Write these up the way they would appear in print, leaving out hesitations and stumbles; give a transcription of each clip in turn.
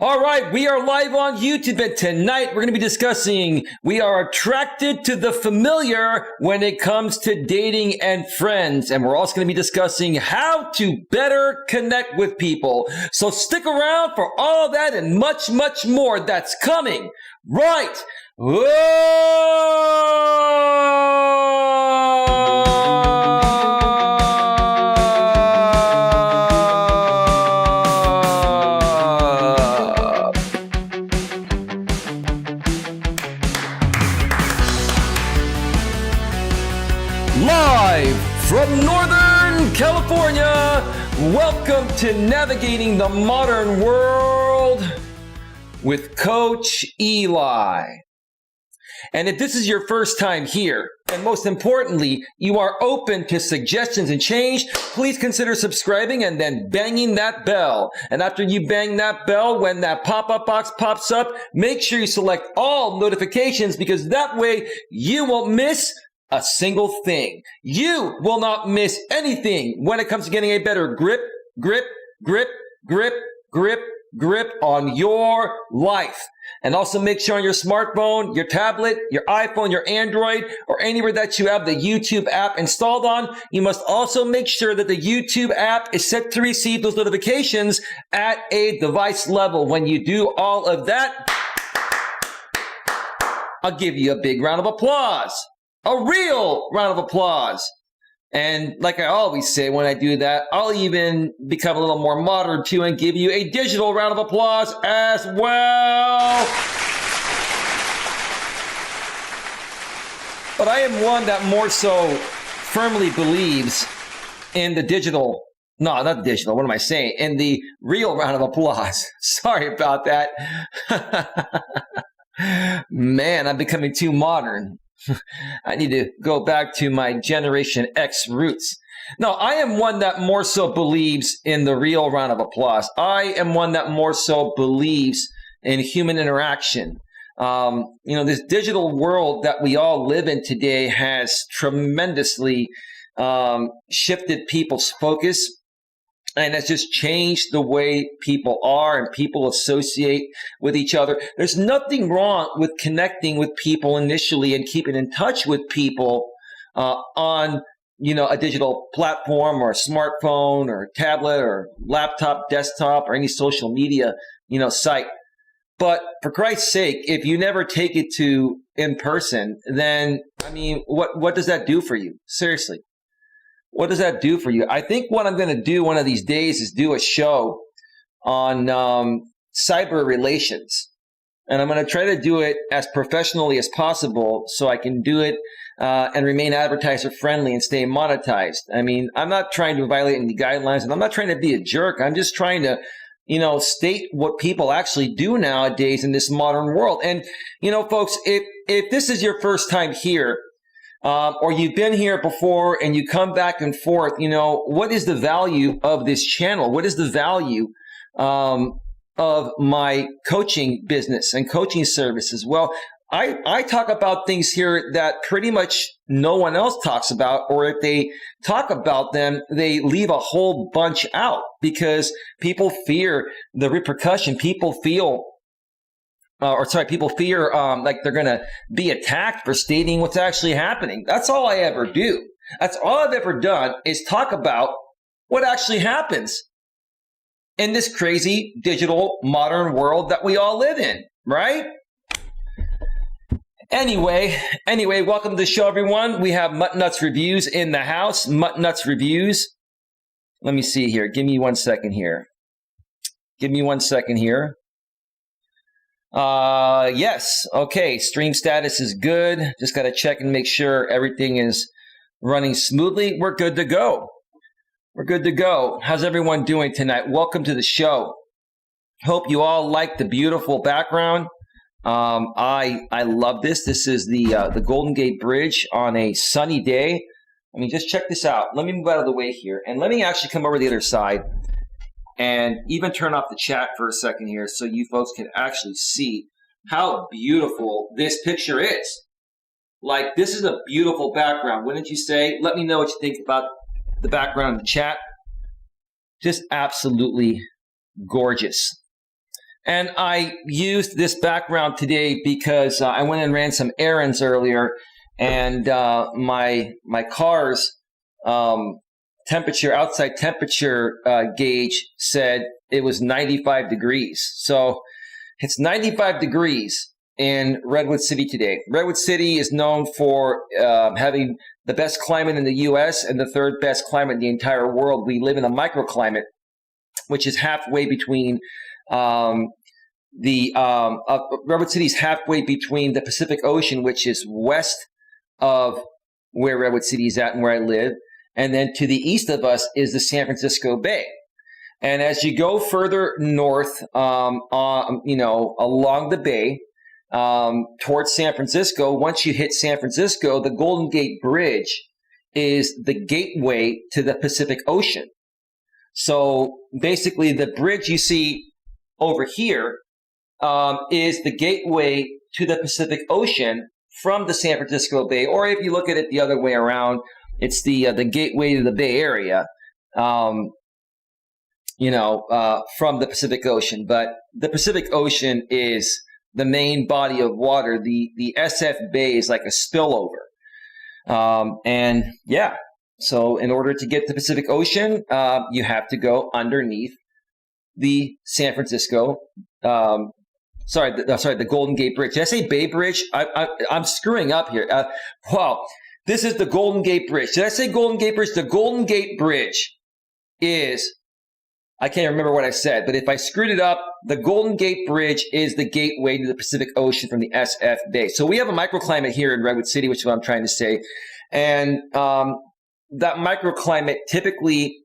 All right, we are live on YouTube, and tonight we're going to be discussing we are attracted to the familiar when it comes to dating and friends. And we're also going to be discussing how to better connect with people. So stick around for all that and much, much more that's coming right. Live from Northern California, welcome to Navigating the Modern World with Coach Eli. And if this is your first time here, and most importantly, you are open to suggestions and change, please consider subscribing and then banging that bell. And after you bang that bell, when that pop-up box pops up, make sure you select all notifications, because that way you won't miss a single thing. You will not miss anything when it comes to getting a better grip on your life. And also make sure on your smartphone, your tablet, your iPhone, your Android, or anywhere that you have the YouTube app installed on, you must also make sure that the YouTube app is set to receive those notifications at a device level. When you do all of that, I'll give you a big round of applause. A real round of applause. And like I always say when I do that, I'll even become a little more modern too and give you a digital round of applause as well. But I am one that more so firmly believes in the digital, no, not digital, what am I saying? In the real round of applause. Sorry about that. Man, I'm becoming too modern. I need to go back to my Generation X roots. No, I am one that more so believes in the real round of applause. I am one that more so believes in human interaction. This digital world that we all live in today has tremendously shifted people's focus, and has just changed the way people are and people associate with each other. There's nothing wrong with connecting with people initially and keeping in touch with people on, a digital platform or a smartphone or a tablet or laptop, desktop, or any social media, site. But for Christ's sake, if you never take it to in person, then, what does that do for you? Seriously. What does that do for you? I think what I'm going to do one of these days is do a show on cyber relations. And I'm going to try to do it as professionally as possible so I can do it and remain advertiser friendly and stay monetized. I'm not trying to violate any guidelines, and I'm not trying to be a jerk. I'm just trying to, state what people actually do nowadays in this modern world. And, folks, if this is your first time here, or you've been here before and you come back and forth, what is the value of this channel? What is the value of my coaching business and coaching services? Well, I talk about things here that pretty much no one else talks about, or if they talk about them, they leave a whole bunch out because people fear the repercussion. People fear like they're going to be attacked for stating what's actually happening. That's all I ever do. That's all I've ever done is talk about what actually happens in this crazy digital modern world that we all live in, right? Anyway, welcome to the show, everyone. We have Mutt Nuts Reviews in the house. Mutt Nuts Reviews. Let me see here. Give me 1 second here. Yes. Okay. Stream status is good. Just got to check and make sure everything is running smoothly. We're good to go. How's everyone doing tonight? Welcome to the show. Hope you all like the beautiful background. I love this. This is the Golden Gate Bridge on a sunny day. Just check this out. Let me move out of the way here, and let me actually come over the other side. And even turn off the chat for a second here so you folks can actually see how beautiful this picture is. Like, this is a beautiful background, wouldn't you say? Let me know what you think about the background in the chat. Just absolutely gorgeous. And I used this background today because I went and ran some errands earlier, and my car's outside temperature gauge said it was 95 degrees. So it's 95 degrees in Redwood City today. Redwood City is known for having the best climate in the U.S. and the third best climate in the entire world. We live in a microclimate, which is halfway between Redwood City is halfway between the Pacific Ocean, which is west of where Redwood City is at and where I live, and then to the east of us is the San Francisco Bay. And as you go further north, along the bay, towards San Francisco, once you hit San Francisco, the Golden Gate Bridge is the gateway to the Pacific Ocean. So basically, the bridge you see over here is the gateway to the Pacific Ocean from the San Francisco Bay, or if you look at it the other way around, it's the gateway to the Bay Area, from the Pacific Ocean. But the Pacific Ocean is the main body of water. The SF Bay is like a spillover. So in order to get to the Pacific Ocean, you have to go underneath the San Francisco, the Golden Gate Bridge. Did I say Bay Bridge? I'm screwing up here. This is the Golden Gate Bridge. Did I say Golden Gate Bridge? The Golden Gate Bridge is, I can't remember what I said, but if I screwed it up, the Golden Gate Bridge is the gateway to the Pacific Ocean from the SF Bay. So we have a microclimate here in Redwood City, which is what I'm trying to say. And that microclimate typically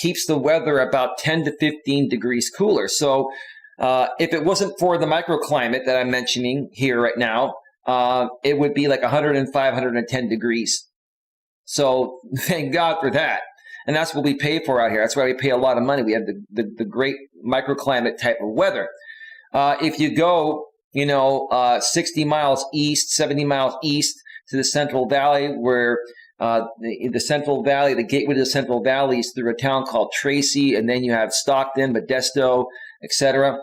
keeps the weather about 10 to 15 degrees cooler. So if it wasn't for the microclimate that I'm mentioning here right now, it would be like 105, 110 degrees. So thank God for that. And that's what we pay for out here. That's why we pay a lot of money. We have the great microclimate type of weather. If you go, 60 miles east, 70 miles east to the Central Valley, where the Central Valley, the gateway to the Central Valley is through a town called Tracy, and then you have Stockton, Modesto, etc.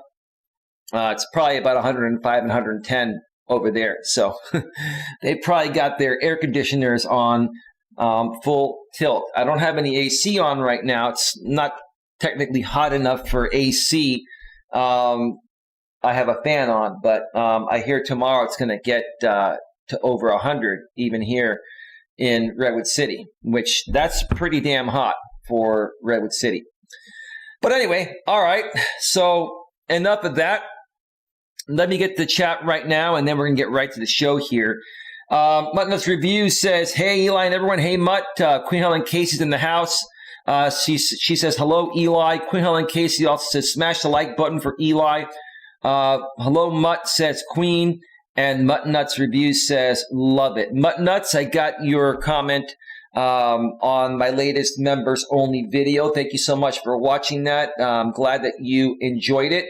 It's probably about 105 and 110 over there. So they probably got their air conditioners on full tilt. I don't have any AC on right now. It's not technically hot enough for AC. I have a fan on, but I hear tomorrow it's going to get to over 100 even here in Redwood City, which that's pretty damn hot for Redwood City. But anyway, all right. So enough of that. Let me get to the chat right now, and then we're going to get right to the show here. Muttnuts Review says, hey, Eli and everyone. Hey, Mutt. Queen Helen Casey's in the house. She says, hello, Eli. Queen Helen Casey also says, smash the like button for Eli. Hello, Mutt, says Queen. And Muttnuts Review says, love it. Muttnuts, I got your comment on my latest members only video. Thank you so much for watching that. I'm glad that you enjoyed it.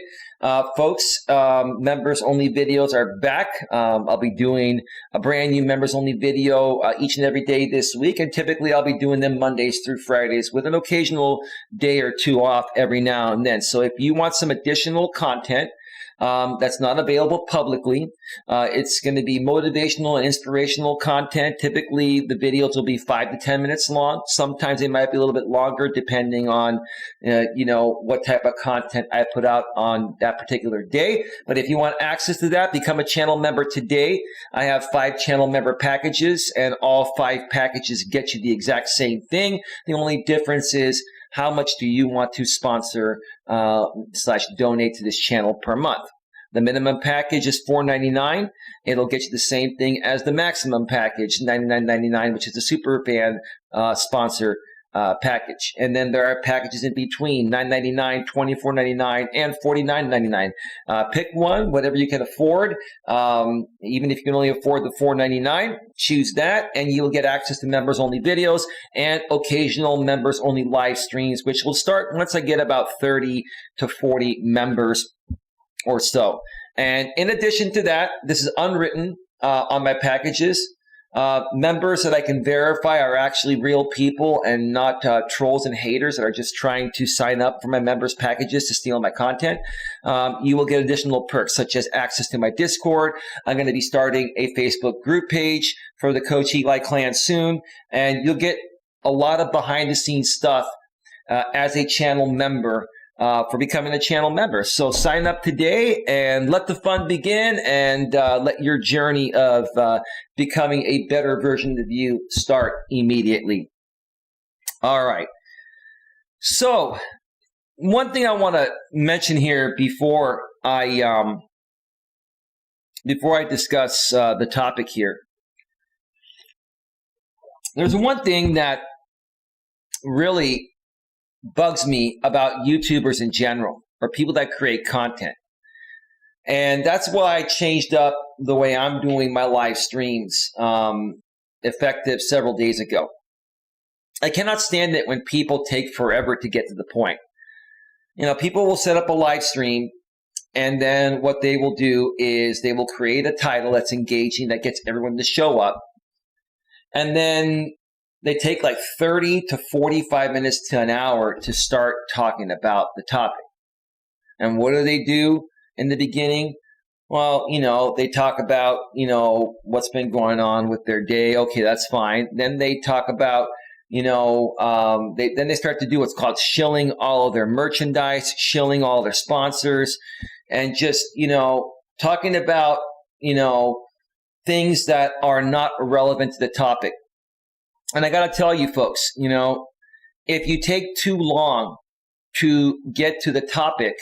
Folks, members only videos are back. I'll be doing a brand new members only video each and every day this week, and typically I'll be doing them Mondays through Fridays with an occasional day or two off every now and then. So if you want some additional content that's not available publicly, it's going to be motivational and inspirational content. Typically, the videos will be 5 to 10 minutes long. Sometimes they might be a little bit longer, depending on, what type of content I put out on that particular day. But if you want access to that, become a channel member today. I have 5 channel member packages, and all 5 packages get you the exact same thing. The only difference is how much do you want to sponsor / donate to this channel per month. The minimum package is $4.99. It'll get you the same thing as the maximum package, $99.99, which is the super fan sponsor package. And then there are packages in between, $9.99, $24.99, and $49.99. Pick one, whatever you can afford. Even if you can only afford the $4.99, choose that, and you'll get access to members-only videos and occasional members-only live streams, which will start once I get about 30 to 40 members or so. And in addition to that, this is unwritten on my packages. members that I can verify are actually real people and not trolls and haters that are just trying to sign up for my members packages to steal my content. You will get additional perks such as access to my Discord. I'm going to be starting a Facebook group page for the Coach Eli clan soon, and you'll get a lot of behind the scenes stuff as a channel member for becoming a channel member. So sign up today and let the fun begin, and let your journey of becoming a better version of you start immediately. All right. So one thing I want to mention here before I discuss the topic here. There's one thing that really bugs me about YouTubers in general, or people that create content. And that's why I changed up the way I'm doing my live streams, effective several days ago. I cannot stand it when people take forever to get to the point. You know, people will set up a live stream, and then what they will do is they will create a title that's engaging, that gets everyone to show up. And then they take like 30 to 45 minutes to an hour to start talking about the topic. And what do they do in the beginning? Well, you know, they talk about, you know, what's been going on with their day. Okay, that's fine. Then they talk about, you know, then they start to do what's called shilling all of their merchandise, shilling all their sponsors, and just, you know, talking about, you know, things that are not relevant to the topic. And I got to tell you folks, you know, if you take too long to get to the topic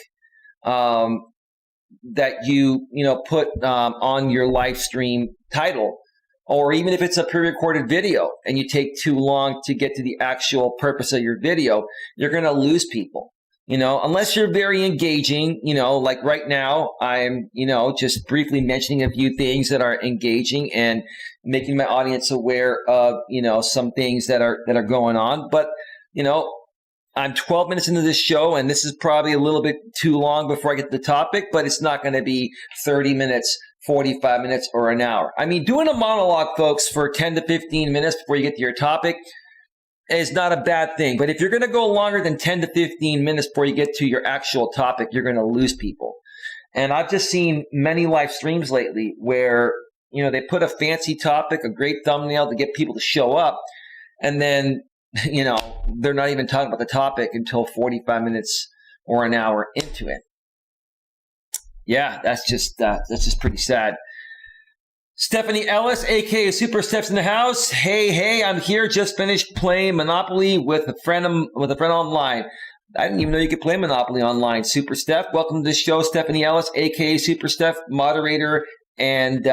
that you know, put on your live stream title, or even if it's a pre-recorded video and you take too long to get to the actual purpose of your video, you're going to lose people. You know, unless you're very engaging, you know, like right now, I'm, you know, just briefly mentioning a few things that are engaging and making my audience aware of, you know, some things that are going on. But, you know, I'm 12 minutes into this show, and this is probably a little bit too long before I get to the topic, but it's not going to be 30 minutes, 45 minutes, or an hour. I mean, doing a monologue, folks, for 10 to 15 minutes before you get to your topic is not a bad thing. But if you're going to go longer than 10 to 15 minutes before you get to your actual topic, you're going to lose people. And I've just seen many live streams lately where, you know, they put a fancy topic, a great thumbnail to get people to show up, and then, you know, they're not even talking about the topic until 45 minutes or an hour into it. Yeah, that's just pretty sad. Stephanie Ellis, aka Super Steph's in the house. Hey, I'm here. Just finished playing Monopoly with a friend online. I didn't even know you could play Monopoly online. Super Steph, welcome to the show. Stephanie Ellis, aka Super Steph, moderator and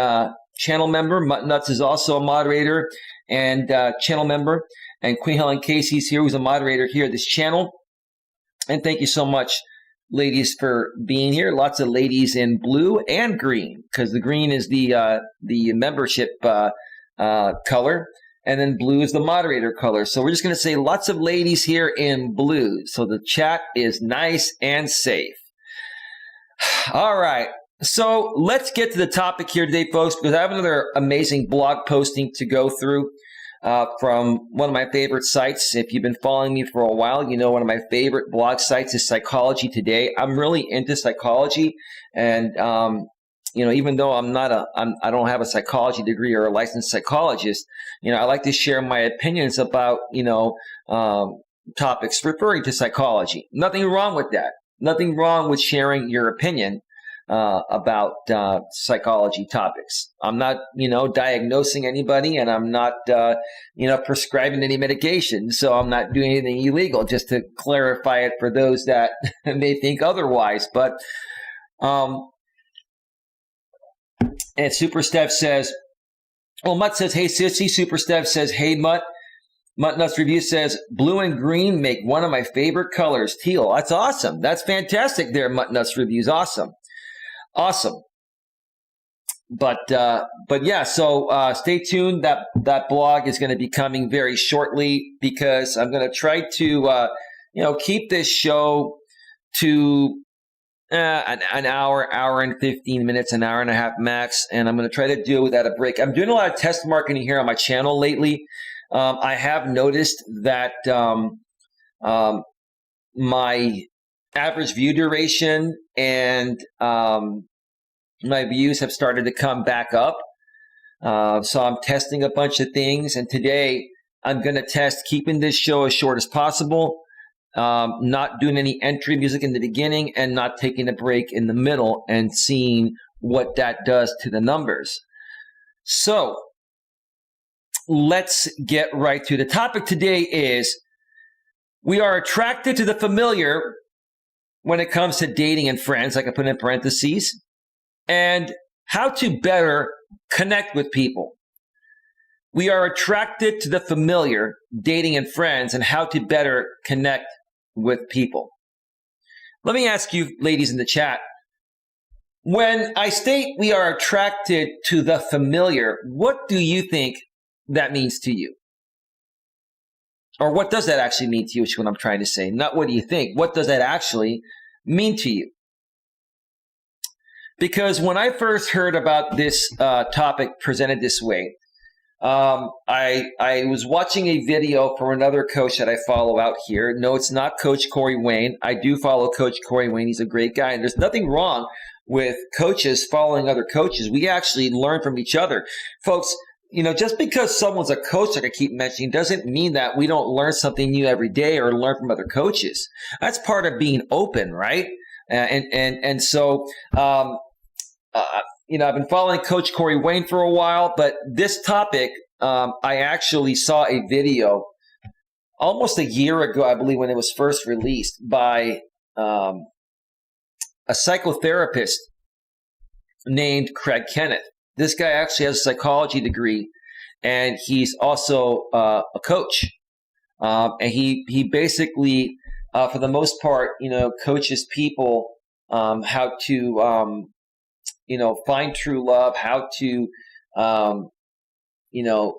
channel member. Mutt Nuts is also a moderator and channel member. And Queen Helen Casey's here, who's a moderator here at this channel. And thank you so much, ladies, for being here. Lots of ladies in blue and green, because the green is the membership color, and then blue is the moderator color. So we're just going to say lots of ladies here in blue, so the chat is nice and safe. All right, so let's get to the topic here today, folks, because I have another amazing blog posting to go through from one of my favorite sites. If you've been following me for a while, you know one of my favorite blog sites is Psychology Today. I'm really into psychology, and you know, even though I don't have a psychology degree or a licensed psychologist, you know, I like to share my opinions about, you know, topics referring to psychology. Nothing wrong with that. Nothing wrong with sharing your opinion about psychology topics. I'm not, you know, diagnosing anybody, and I'm not, you know, prescribing any medication. So I'm not doing anything illegal, just to clarify it for those that may think otherwise. But, and Super Steph says, well, Mutt says, hey, sissy. Super Steph says, hey, Mutt. Mutt Nuts Review says, blue and green make one of my favorite colors, teal. That's awesome. That's fantastic there, Mutt Nuts Reviews. Awesome. But yeah, so stay tuned. That blog is going to be coming very shortly, because I'm going to try to, you know, keep this show to an hour, hour and 15 minutes, an hour and a half max. And I'm going to try to do it without a break. I'm doing a lot of test marketing here on my channel lately. I have noticed that my average view duration and my views have started to come back up. So I'm testing a bunch of things. And today I'm going to test keeping this show as short as possible, not doing any entry music in the beginning, and not taking a break in the middle, and seeing what that does to the numbers. So let's get right to the topic today is we are attracted to the familiar when it comes to dating and friends, like I put in parentheses, and how to better connect with people. We are attracted to the familiar, dating and friends, and how to better connect with people. Let me ask you, ladies in the chat, when I state we are attracted to the familiar, what do you think that means to you? Or what does that actually mean to you, which is what I'm trying to say. Not what do you think. What does that actually mean to you? Because when I first heard about this topic presented this way, I was watching a video from another coach that I follow out here. No, it's not Coach Corey Wayne. I do follow Coach Corey Wayne. He's a great guy. And there's nothing wrong with coaches following other coaches. We actually learn from each other. Folks, just because someone's a coach, like I keep mentioning, doesn't mean that we don't learn something new every day or learn from other coaches. That's part of being open, right? So I've been following Coach Corey Wayne for a while, but this topic, I actually saw a video almost a year ago, I believe, when it was first released by a psychotherapist named Craig Kenneth. This guy actually has a psychology degree, and he's also a coach. And he basically, for the most part, coaches people how to find true love, how to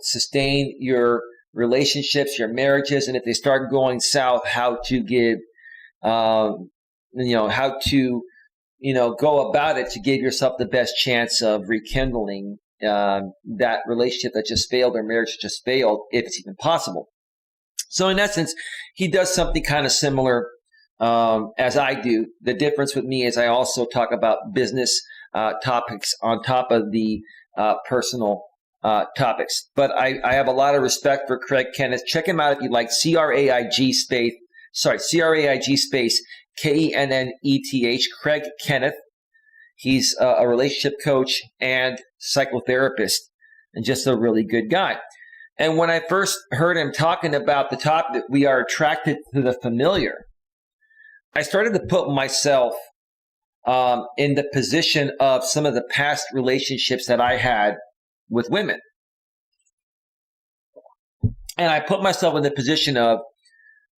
sustain your relationships, your marriages, and if they start going south, how to give how to go about it to give yourself the best chance of rekindling that relationship that just failed or marriage that just failed, if it's even possible. So in essence, he does something kind of similar as I do. The difference with me is I also talk about business topics on top of the personal topics. But I have a lot of respect for Craig Kenneth. Check him out if you like. CRAIG space KENNETH, Craig Kenneth. He's a relationship coach and psychotherapist, and just a really good guy. And when I first heard him talking about the topic that we are attracted to the familiar, I started to put myself in the position of some of the past relationships that I had with women. And I put myself in the position of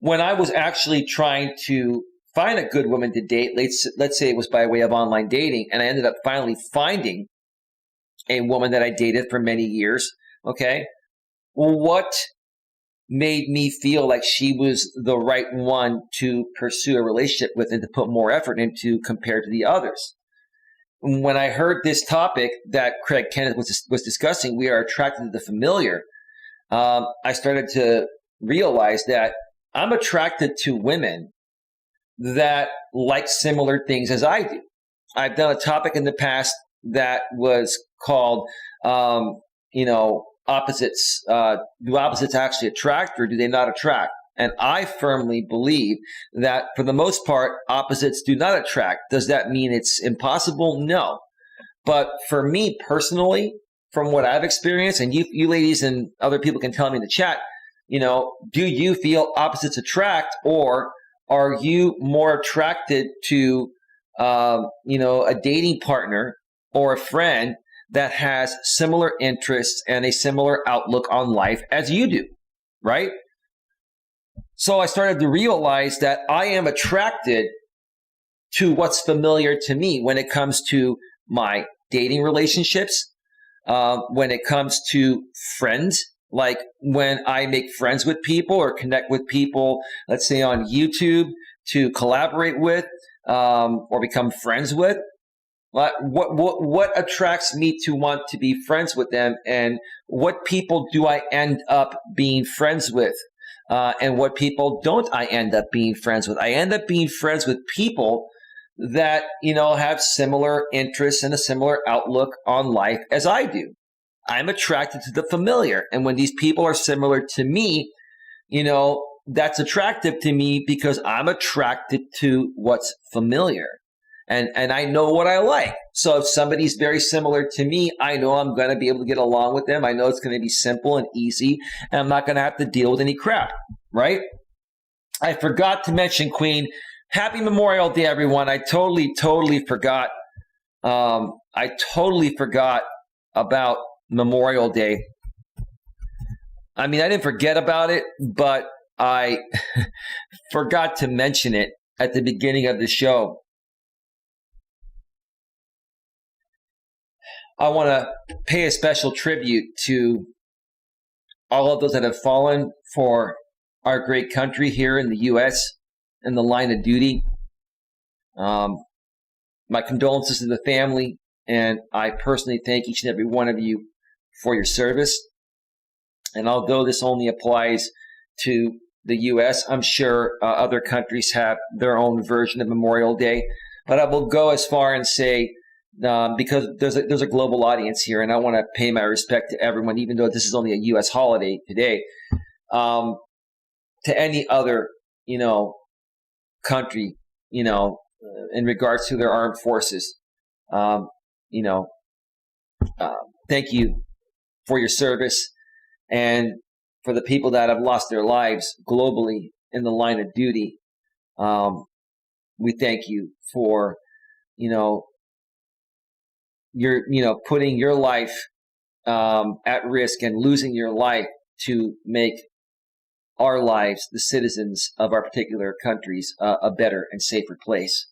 when I was actually trying to find a good woman to date, let's say it was by way of online dating, and I ended up finally finding a woman that I dated for many years, okay? Well, what made me feel like she was the right one to pursue a relationship with and to put more effort into compared to the others? When I heard this topic that Craig Kenneth was discussing, we are attracted to the familiar, I started to realize that I'm attracted to women that like similar things as I do. I've done a topic in the past that was called, opposites. Do opposites actually attract, or do they not attract? And I firmly believe that for the most part, opposites do not attract. Does that mean it's impossible? No. But for me personally, from what I've experienced, and you ladies and other people can tell me in the chat, do you feel opposites attract, or are you more attracted to, a dating partner or a friend that has similar interests and a similar outlook on life as you do, right? So I started to realize that I am attracted to what's familiar to me when it comes to my dating relationships, when it comes to friends, like when I make friends with people or connect with people, let's say on YouTube to collaborate with, or become friends with? What attracts me to want to be friends with them, and what people do I end up being friends with, and what people don't I end up being friends with? I end up being friends with people that have similar interests and a similar outlook on life as I do. I'm attracted to the familiar, and when these people are similar to me, that's attractive to me because I'm attracted to what's familiar. And I know what I like. So if somebody's very similar to me, I know I'm going to be able to get along with them. I know it's going to be simple and easy, and I'm not going to have to deal with any crap, right? I forgot to mention, Queen, happy Memorial Day, everyone. I totally forgot. I totally forgot about Memorial Day. I mean, I didn't forget about it, but I forgot to mention it at the beginning of the show. I want to pay a special tribute to all of those that have fallen for our great country here in the U.S. in the line of duty. My condolences to the family, and I personally thank each and every one of you for your service. And although this only applies to the U.S., I'm sure other countries have their own version of Memorial Day. But I will go as far and say, because there's a global audience here, and I want to pay my respect to everyone, even though this is only a U.S. holiday today, to any other, country, in regards to their armed forces. Thank you for your service, and for the people that have lost their lives globally in the line of duty. We thank you for, you're putting your life at risk and losing your life to make our lives, the citizens of our particular countries, a better and safer place.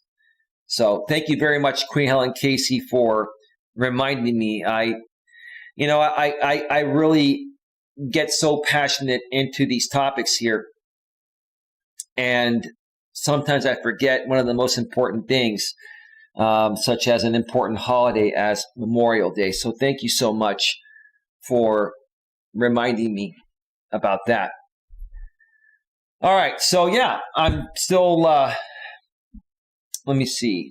So thank you very much, Queen Helen Casey, for reminding me. I really get so passionate into these topics here, and sometimes I forget one of the most important things, such as an important holiday as Memorial Day. So thank you so much for reminding me about that. All right. So yeah, I'm still, let me see.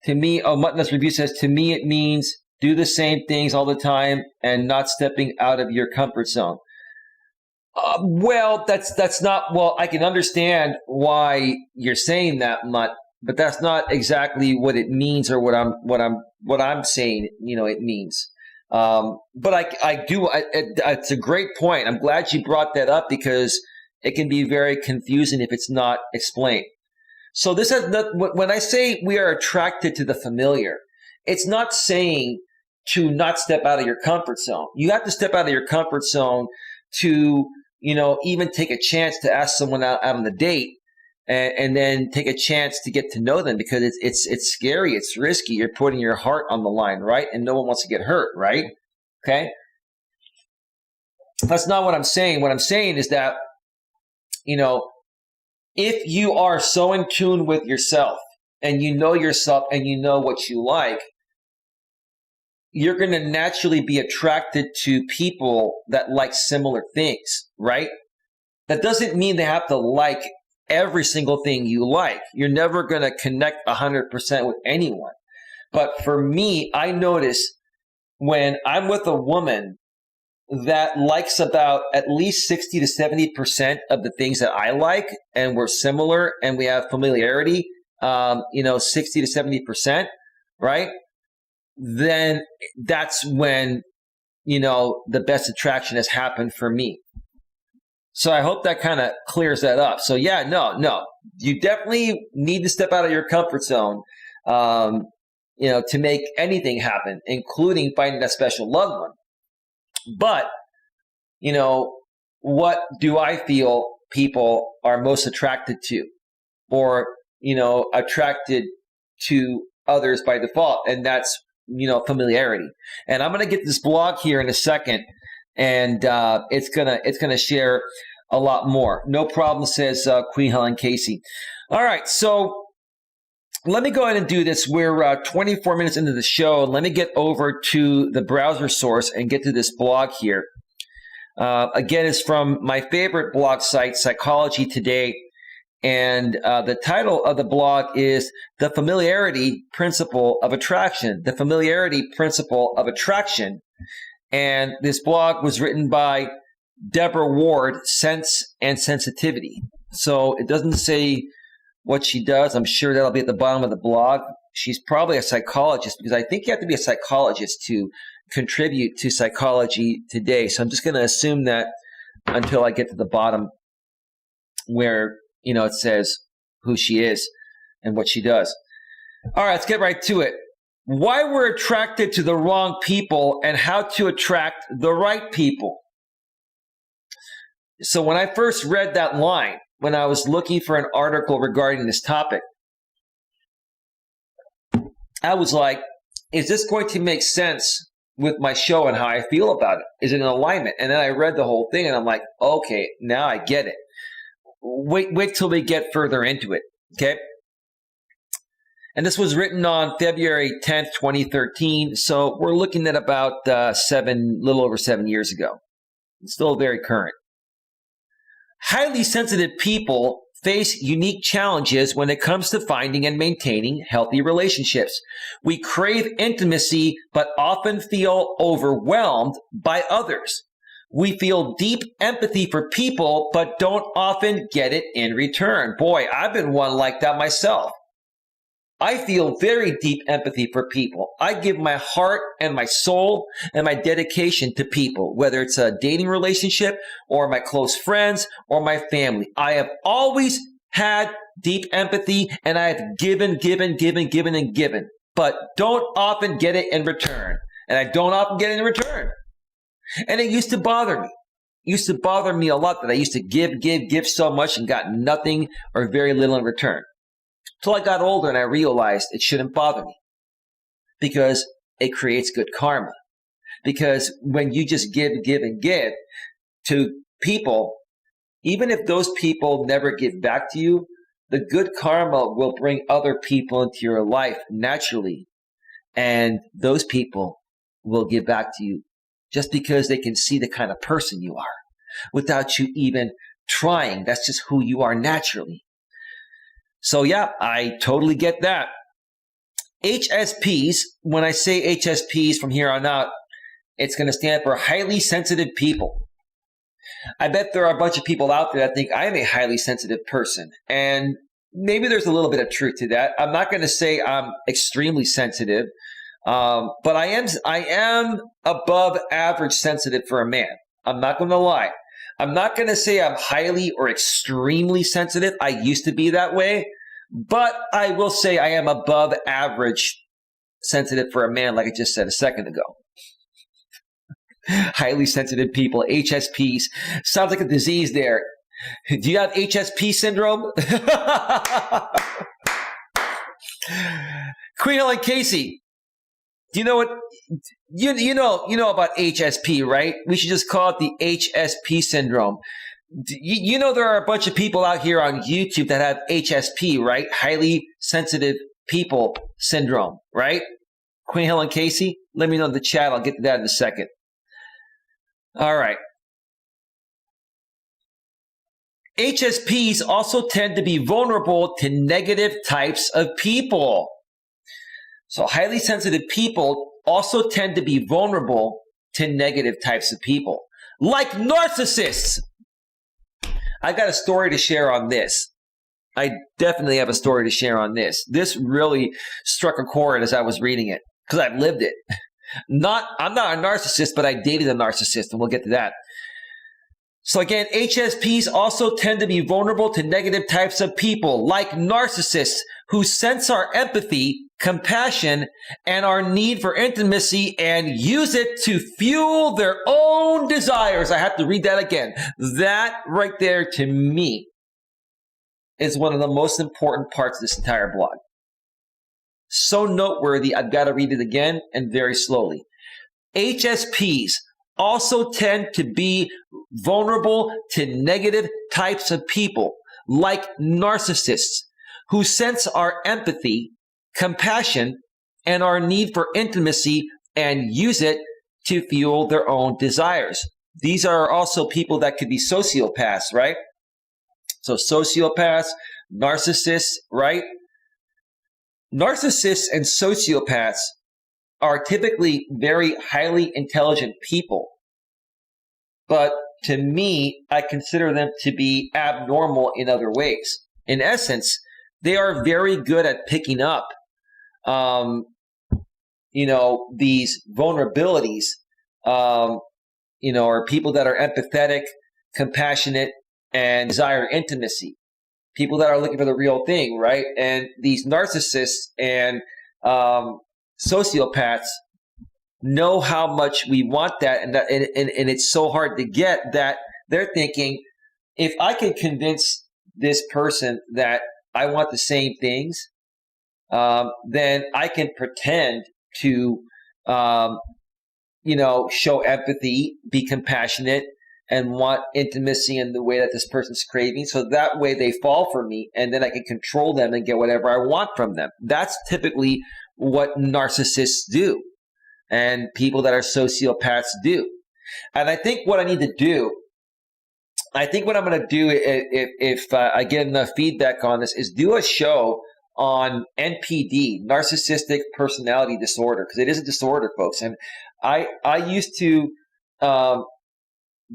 To me, Mutton's review says, to me, it means do the same things all the time and not stepping out of your comfort zone. Well, that's not, well, I can understand why you're saying that, Mutt, but that's not exactly what it means, or what I'm saying, it means. But it's a great point. I'm glad you brought that up, because it can be very confusing if it's not explained. So this has when I say we are attracted to the familiar, it's not saying to not step out of your comfort zone. You have to step out of your comfort zone to, even take a chance to ask someone out on the date, and then take a chance to get to know them, because it's scary, it's risky. You're putting your heart on the line, right? And no one wants to get hurt, right? Okay? That's not what I'm saying. What I'm saying is that, if you are so in tune with yourself, and you know yourself, and you know what you like, you're going to naturally be attracted to people that like similar things, right? That doesn't mean they have to like every single thing you like. You're never going to connect 100% with anyone. But for me, I notice when I'm with a woman that likes about at least 60 to 70% of the things that I like, and we're similar and we have familiarity, 60 to 70%, right? Then that's when, the best attraction has happened for me. So I hope that kind of clears that up. So yeah, no, you definitely need to step out of your comfort zone, to make anything happen, including finding that special loved one. But, what do I feel people are most attracted to, or, attracted to others by default? And that's, familiarity. And I'm going to get this blog here in a second, and it's gonna share a lot more. No problem, says Queen Helen Casey. All right, so let me go ahead and do this. We're 24 minutes into the show. Let me get over to the browser source and get to this blog here. Again, it's from my favorite blog site, Psychology Today. And the title of the blog is The Familiarity Principle of Attraction. The Familiarity Principle of Attraction. And this blog was written by Deborah Ward, Sense and Sensitivity. So it doesn't say what she does. I'm sure that'll be at the bottom of the blog. She's probably a psychologist, because I think you have to be a psychologist to contribute to Psychology Today. So I'm just going to assume that until I get to the bottom where, it says who she is and what she does. All right, let's get right to it. Why we're attracted to the wrong people and how to attract the right people. So when I first read that line, when I was looking for an article regarding this topic, I was like, is this going to make sense with my show and how I feel about it? Is it in alignment? And then I read the whole thing and I'm like, okay, now I get it. Wait till we get further into it, okay? And this was written on February 10th, 2013. So we're looking at about little over 7 years ago. It's still very current. Highly sensitive people face unique challenges when it comes to finding and maintaining healthy relationships. We crave intimacy, but often feel overwhelmed by others. We feel deep empathy for people, but don't often get it in return. Boy, I've been one like that myself. I feel very deep empathy for people. I give my heart and my soul and my dedication to people, whether it's a dating relationship or my close friends or my family. I have always had deep empathy, and I have given, but don't often get it in return. And I don't often get it in return. And it used to bother me. It used to bother me a lot that I used to give so much and got nothing or very little in return. Until I got older and I realized it shouldn't bother me, because it creates good karma. Because when you just give to people, even if those people never give back to you, the good karma will bring other people into your life naturally. And those people will give back to you just because they can see the kind of person you are without you even trying. That's just who you are naturally. So yeah, I totally get that. HSPs, when I say HSPs from here on out, it's going to stand for highly sensitive people. I bet there are a bunch of people out there that think I am a highly sensitive person. And maybe there's a little bit of truth to that. I'm not going to say I'm extremely sensitive. But I am above average sensitive for a man. I'm not going to lie. I'm not going to say I'm highly or extremely sensitive. I used to be that way, but I will say I am above average sensitive for a man, like I just said a second ago. Highly sensitive people, HSPs. Sounds like a disease there. Do you have HSP syndrome? Queen Helen Casey. Do you know what you know about HSP, right? We should just call it the HSP syndrome. You know there are a bunch of people out here on YouTube that have HSP, right? Highly sensitive people syndrome, right? Queen Helen Casey, let me know in the chat. I'll get to that in a second. All right. HSPs also tend to be vulnerable to negative types of people. So highly sensitive people also tend to be vulnerable to negative types of people, like narcissists. I got a story to share on this. I definitely have a story to share on this. This really struck a chord as I was reading it, because I've lived it. I'm not a narcissist, but I dated a narcissist, and we'll get to that. So again, HSPs also tend to be vulnerable to negative types of people, like narcissists, who sense our empathy, compassion, and our need for intimacy and use it to fuel their own desires. I have to read that again. That right there, to me, is one of the most important parts of this entire blog. So noteworthy, I've got to read it again and very slowly. HSPs also tend to be vulnerable to negative types of people, like narcissists, who sense our empathy, compassion, and our need for intimacy and use it to fuel their own desires. These are also people that could be sociopaths, right? So sociopaths, narcissists, right? Narcissists and sociopaths are typically very highly intelligent people. But to me, I consider them to be abnormal in other ways. In essence, they are very good at picking up, these vulnerabilities, or people that are empathetic, compassionate, and desire intimacy. People that are looking for the real thing, right? And these narcissists and sociopaths know how much we want that, and it's so hard to get that they're thinking, if I can convince this person that I want the same things, then I can pretend to, show empathy, be compassionate, and want intimacy in the way that this person's craving. So that way they fall for me, and then I can control them and get whatever I want from them. That's typically what narcissists do, and people that are sociopaths do. And I think what I need to do, I think what I'm going to do if I get enough feedback on this is do a show on NPD, narcissistic personality disorder, because it is a disorder, folks. And I used to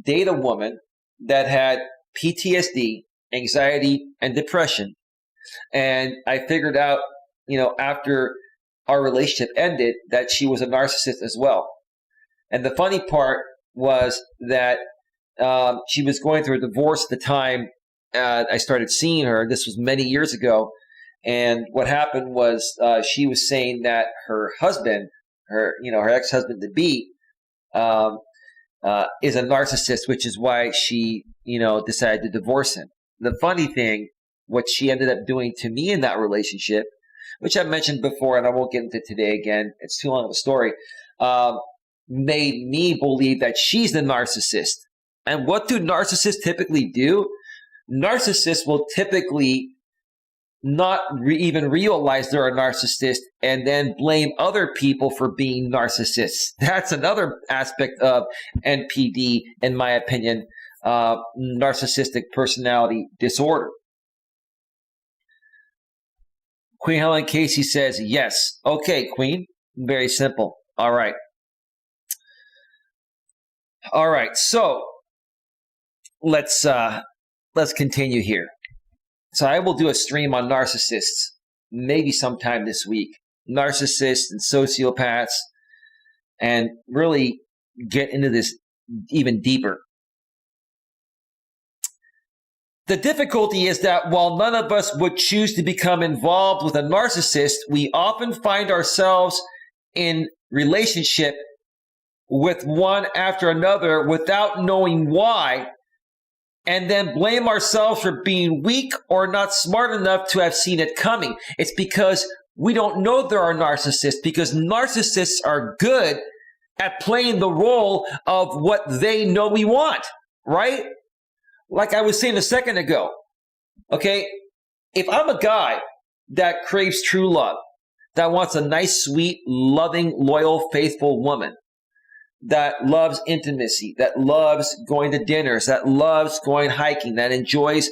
date a woman that had PTSD, anxiety, and depression. And I figured out, after our relationship ended, that she was a narcissist as well. And the funny part was that she was going through a divorce at the time I started seeing her. This was many years ago. And what happened was she was saying that her husband, her ex-husband to be, is a narcissist, which is why she, decided to divorce him. The funny thing, what she ended up doing to me in that relationship, which I've mentioned before, and I won't get into today again, it's too long of a story, made me believe that she's the narcissist. And what do narcissists typically do? Narcissists will typically not even realize they're a narcissist and then blame other people for being narcissists. That's another aspect of NPD, in my opinion, narcissistic personality disorder. Queen Helen Casey says yes. Okay, Queen. Very simple. All right. All right. So let's continue here. So I will do a stream on narcissists maybe sometime this week. Narcissists and sociopaths, and really get into this even deeper. The difficulty is that while none of us would choose to become involved with a narcissist, we often find ourselves in relationship with one after another without knowing why, and then blame ourselves for being weak or not smart enough to have seen it coming. It's because we don't know there are narcissists, because narcissists are good at playing the role of what they know we want, right? Like I was saying a second ago, okay? If I'm a guy that craves true love, that wants a nice, sweet, loving, loyal, faithful woman, that loves intimacy, that loves going to dinners, that loves going hiking, that enjoys,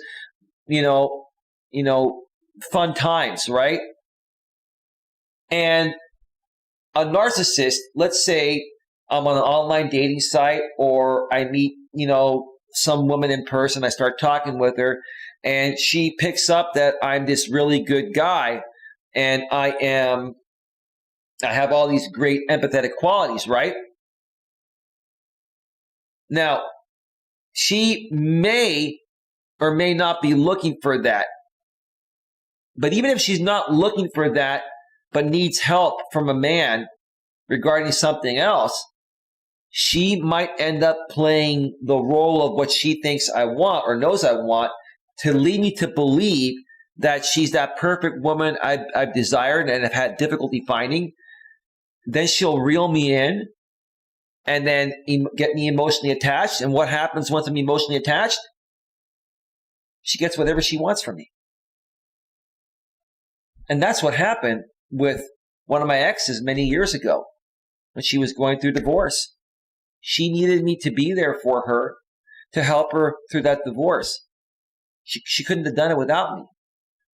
fun times, right? And a narcissist, let's say I'm on an online dating site, or I meet, some woman in person, I start talking with her, and she picks up that I'm this really good guy, and I have all these great empathetic qualities, right? Now, she may or may not be looking for that. But even if she's not looking for that, but needs help from a man regarding something else, she might end up playing the role of what she thinks I want or knows I want to lead me to believe that she's that perfect woman I've desired and have had difficulty finding. Then she'll reel me in and then get me emotionally attached. And what happens once I'm emotionally attached? She gets whatever she wants from me. And that's what happened with one of my exes many years ago when she was going through divorce. She needed me to be there for her to help her through that divorce. She couldn't have done it without me.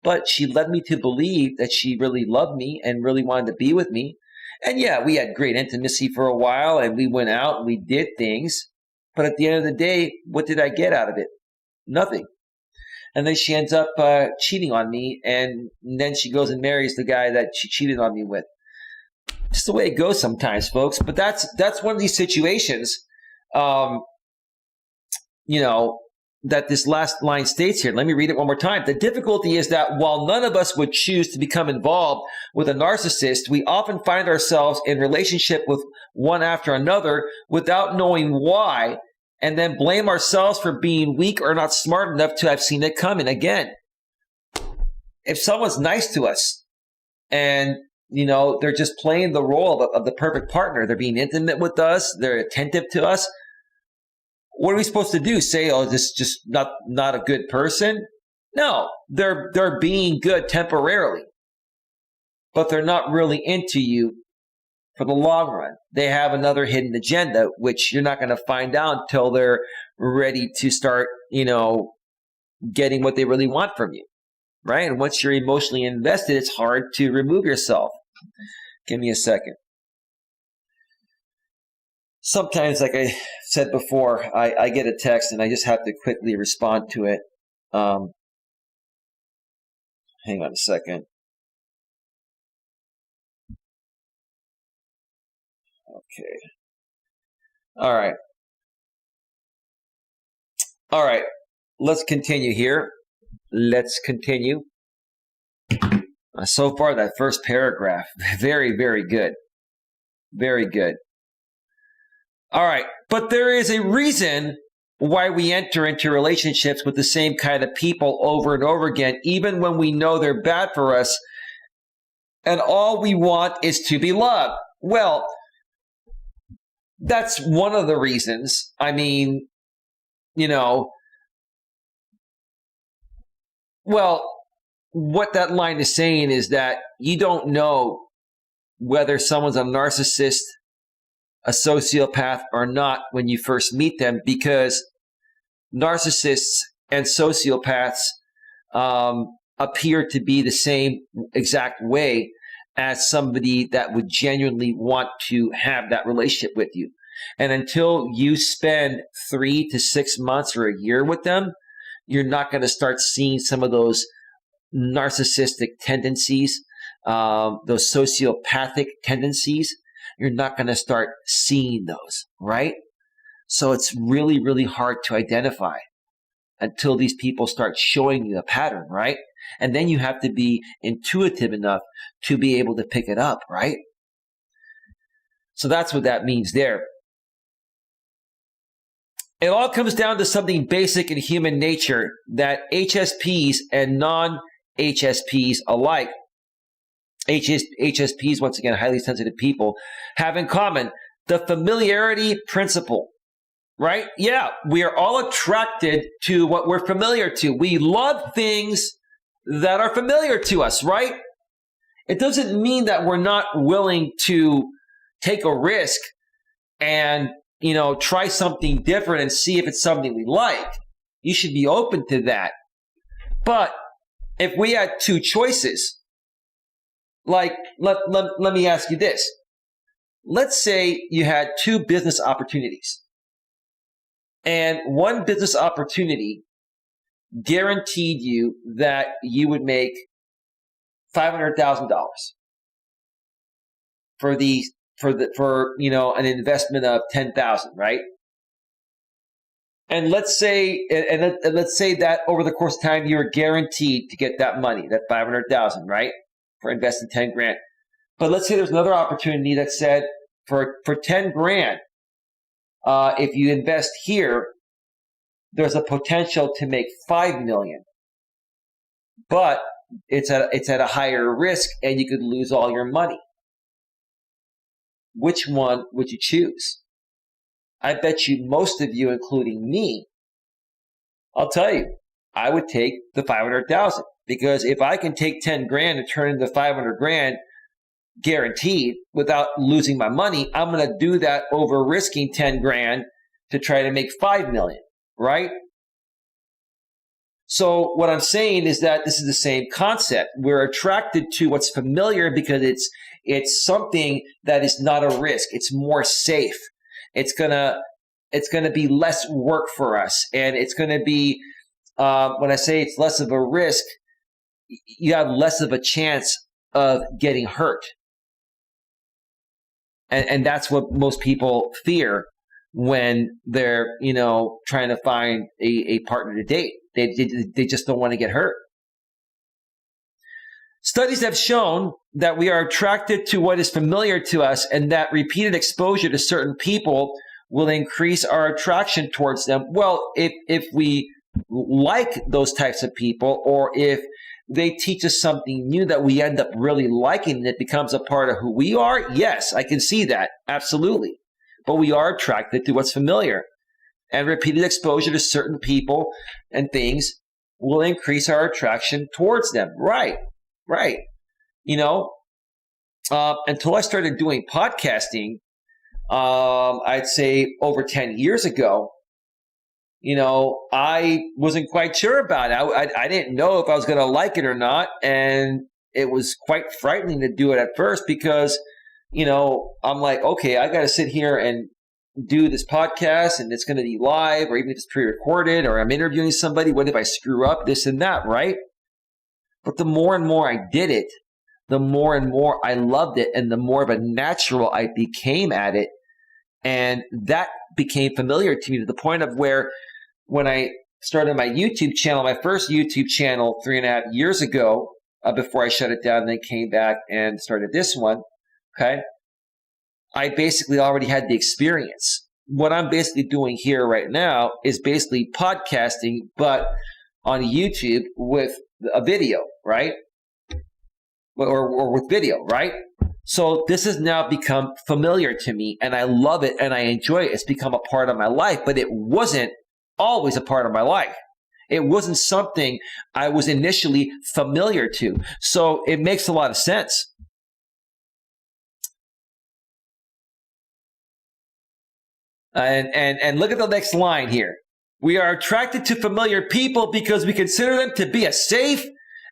But she led me to believe that she really loved me and really wanted to be with me. And yeah, we had great intimacy for a while and we went out and we did things. But at the end of the day, what did I get out of it? Nothing. And then she ends up cheating on me, and then she goes and marries the guy that she cheated on me with. Just the way it goes sometimes, folks. But that's one of these situations, that this last line states here. Let me read it one more time. The difficulty is that while none of us would choose to become involved with a narcissist, we often find ourselves in relationship with one after another without knowing why, and then blame ourselves for being weak or not smart enough to have seen it coming. Again, if someone's nice to us and, they're just playing the role of the perfect partner, they're being intimate with us, they're attentive to us, what are we supposed to do? Say, oh, this is just not a good person? No, they're being good temporarily, but they're not really into you for the long run. They have another hidden agenda, which you're not going to find out until they're ready to start, getting what they really want from you, right? And once you're emotionally invested, it's hard to remove yourself. Give me a second. Sometimes, like I said before, I get a text and I just have to quickly respond to it. Hang on a second. Okay. All right. Let's continue here. Let's continue. So far, that first paragraph, very, very good. Very good. All right. But there is a reason why we enter into relationships with the same kind of people over and over again, even when we know they're bad for us, and all we want is to be loved. Well, that's one of the reasons. I mean, what that line is saying is that you don't know whether someone's a narcissist, a sociopath, or not when you first meet them, because narcissists and sociopaths appear to be the same exact way as somebody that would genuinely want to have that relationship with you. And until you spend 3 to 6 months or a year with them, you're not going to start seeing some of those narcissistic tendencies, those sociopathic tendencies. You're not going to start seeing those, right? So it's really, really hard to identify until these people start showing you a pattern, right? And then you have to be intuitive enough to be able to pick it up, right? So that's what that means there. It all comes down to something basic in human nature that HSPs and non-HSPs alike, HSPs, once again, highly sensitive people, have in common: the familiarity principle, right? Yeah, we are all attracted to what we're familiar to. We love things that are familiar to us, right? It doesn't mean that we're not willing to take a risk and, try something different and see if it's something we like. You should be open to that. But if we had two choices, like, let me ask you this. Let's say you had two business opportunities, and one business opportunity guaranteed you that you would make $500,000 for an investment of $10,000, right? And let's say that over the course of time you're guaranteed to get that money, that $500,000, right, for investing $10,000. But let's say there's another opportunity that said for $10,000, if you invest here, there's a potential to make $5 million, but it's at a higher risk, and you could lose all your money. Which one would you choose? I bet you most of you, including me, I'll tell you, I would take the $500,000 Because if I can take 10 grand and turn into 500 grand guaranteed without losing my money, I'm going to do that over risking 10 grand to try to make 5 million, right? So what I'm saying is that this is the same concept. We're attracted to what's familiar because it's something that is not a risk. It's more safe. It's gonna be less work for us, and it's gonna be when I say it's less of a risk, you have less of a chance of getting hurt, and that's what most people fear when they're trying to find a partner to date. They just don't want to get hurt. Studies have shown that we are attracted to what is familiar to us, and that repeated exposure to certain people will increase our attraction towards them. Well, if we like those types of people, or if they teach us something new that we end up really liking and it becomes a part of who we are, yes, I can see that. Absolutely. But we are attracted to what's familiar. And repeated exposure to certain people and things will increase our attraction towards them. Right. Until I started doing podcasting, I'd say over 10 years ago, I wasn't quite sure about it. I didn't know if I was going to like it or not. And it was quite frightening to do it at first because, I'm like, okay, I got to sit here and do this podcast, and it's going to be live, or even if it's pre-recorded, or I'm interviewing somebody. What if I screw up this and that, right? But the more and more I did it, the more and more I loved it, and the more of a natural I became at it. And that became familiar to me to the point of where when I started my YouTube channel, my first YouTube channel 3.5 years ago, before I shut it down and then came back and started this one, okay? I basically already had the experience. What I'm basically doing here right now is basically podcasting, but on YouTube with a video, right? Or with video, right? So this has now become familiar to me, and I love it and I enjoy it. It's become a part of my life, but it wasn't always a part of my life. It wasn't something I was initially familiar to. So it makes a lot of sense. And look at the next line here. We are attracted to familiar people because we consider them to be safe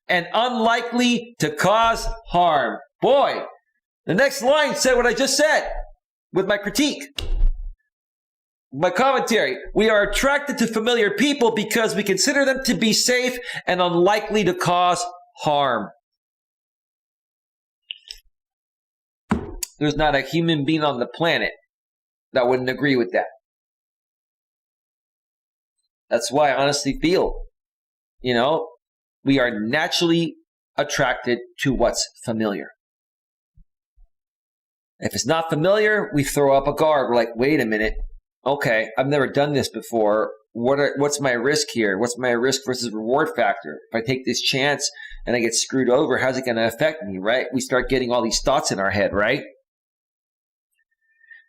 and unlikely to cause harm. Boy, the next line said what I just said with my critique. My commentary. We are attracted to familiar people because we consider them to be safe and unlikely to cause harm. There's not a human being on the planet that wouldn't agree with that. That's why I honestly feel, we are naturally attracted to what's familiar. If it's not familiar, we throw up a guard. We're like, wait a minute. Okay, I've never done this before. What's my risk here? What's my risk versus reward factor? If I take this chance and I get screwed over, how's it going to affect me, right? We start getting all these thoughts in our head, right?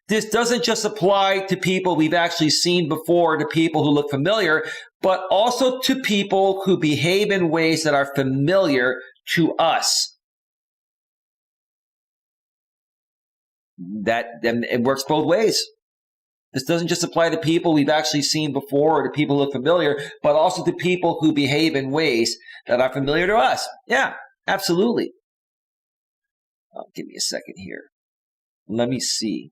This doesn't just apply to people we've actually seen before, to people who look familiar, but also to people who behave in ways that are familiar to us. Then it works both ways. This doesn't just apply to people we've actually seen before or to people who look familiar, but also to people who behave in ways that are familiar to us. Yeah, absolutely. Give me a second here. Let me see.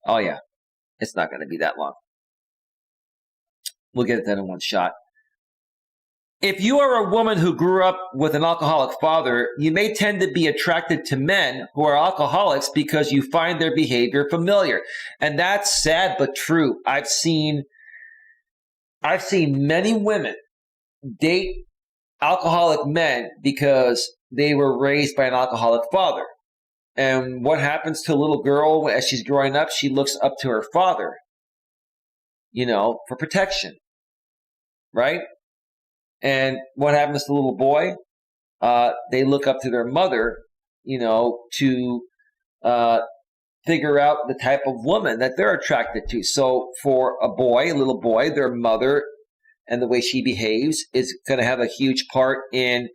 Oh, yeah. It's not going to be that long. We'll get it done in one shot. If you are a woman who grew up with an alcoholic father, you may tend to be attracted to men who are alcoholics because you find their behavior familiar. And that's sad but true. I've seen many women date alcoholic men because they were raised by an alcoholic father. And what happens to a little girl as she's growing up? She looks up to her father, for protection, right? And what happens to the little boy? They look up to their mother, to figure out the type of woman that they're attracted to. So for a little boy, their mother and the way she behaves is going to have a huge part in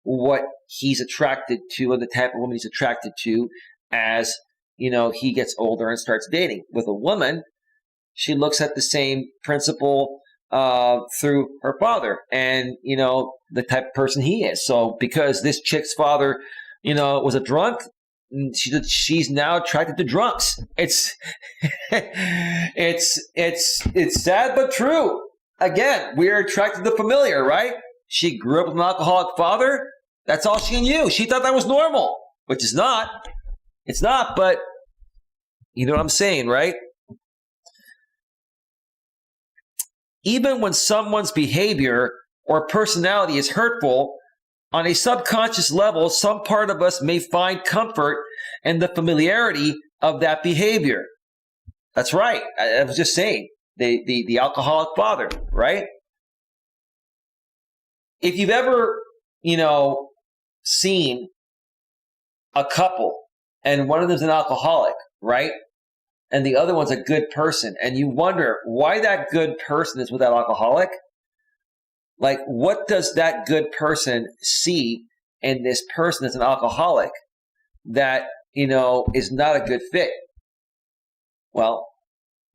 what he's attracted to and the type of woman he's attracted to as, he gets older and starts dating. With a woman, she looks at the same principle through her father and, the type of person he is. So because this chick's father, was a drunk, she's now attracted to drunks. It's sad but true. Again, we're attracted to familiar, right? She grew up with an alcoholic father. That's all she knew. She thought that was normal, which is not. It's not, but you know what I'm saying, right? Even when someone's behavior or personality is hurtful, on a subconscious level, some part of us may find comfort in the familiarity of that behavior. That's right. I was just saying, the alcoholic father, right? If you've ever, seen a couple and one of them's an alcoholic, right? And the other one's a good person, and you wonder why that good person is with that alcoholic. Like, what does that good person see in this person that's an alcoholic that, is not a good fit? Well,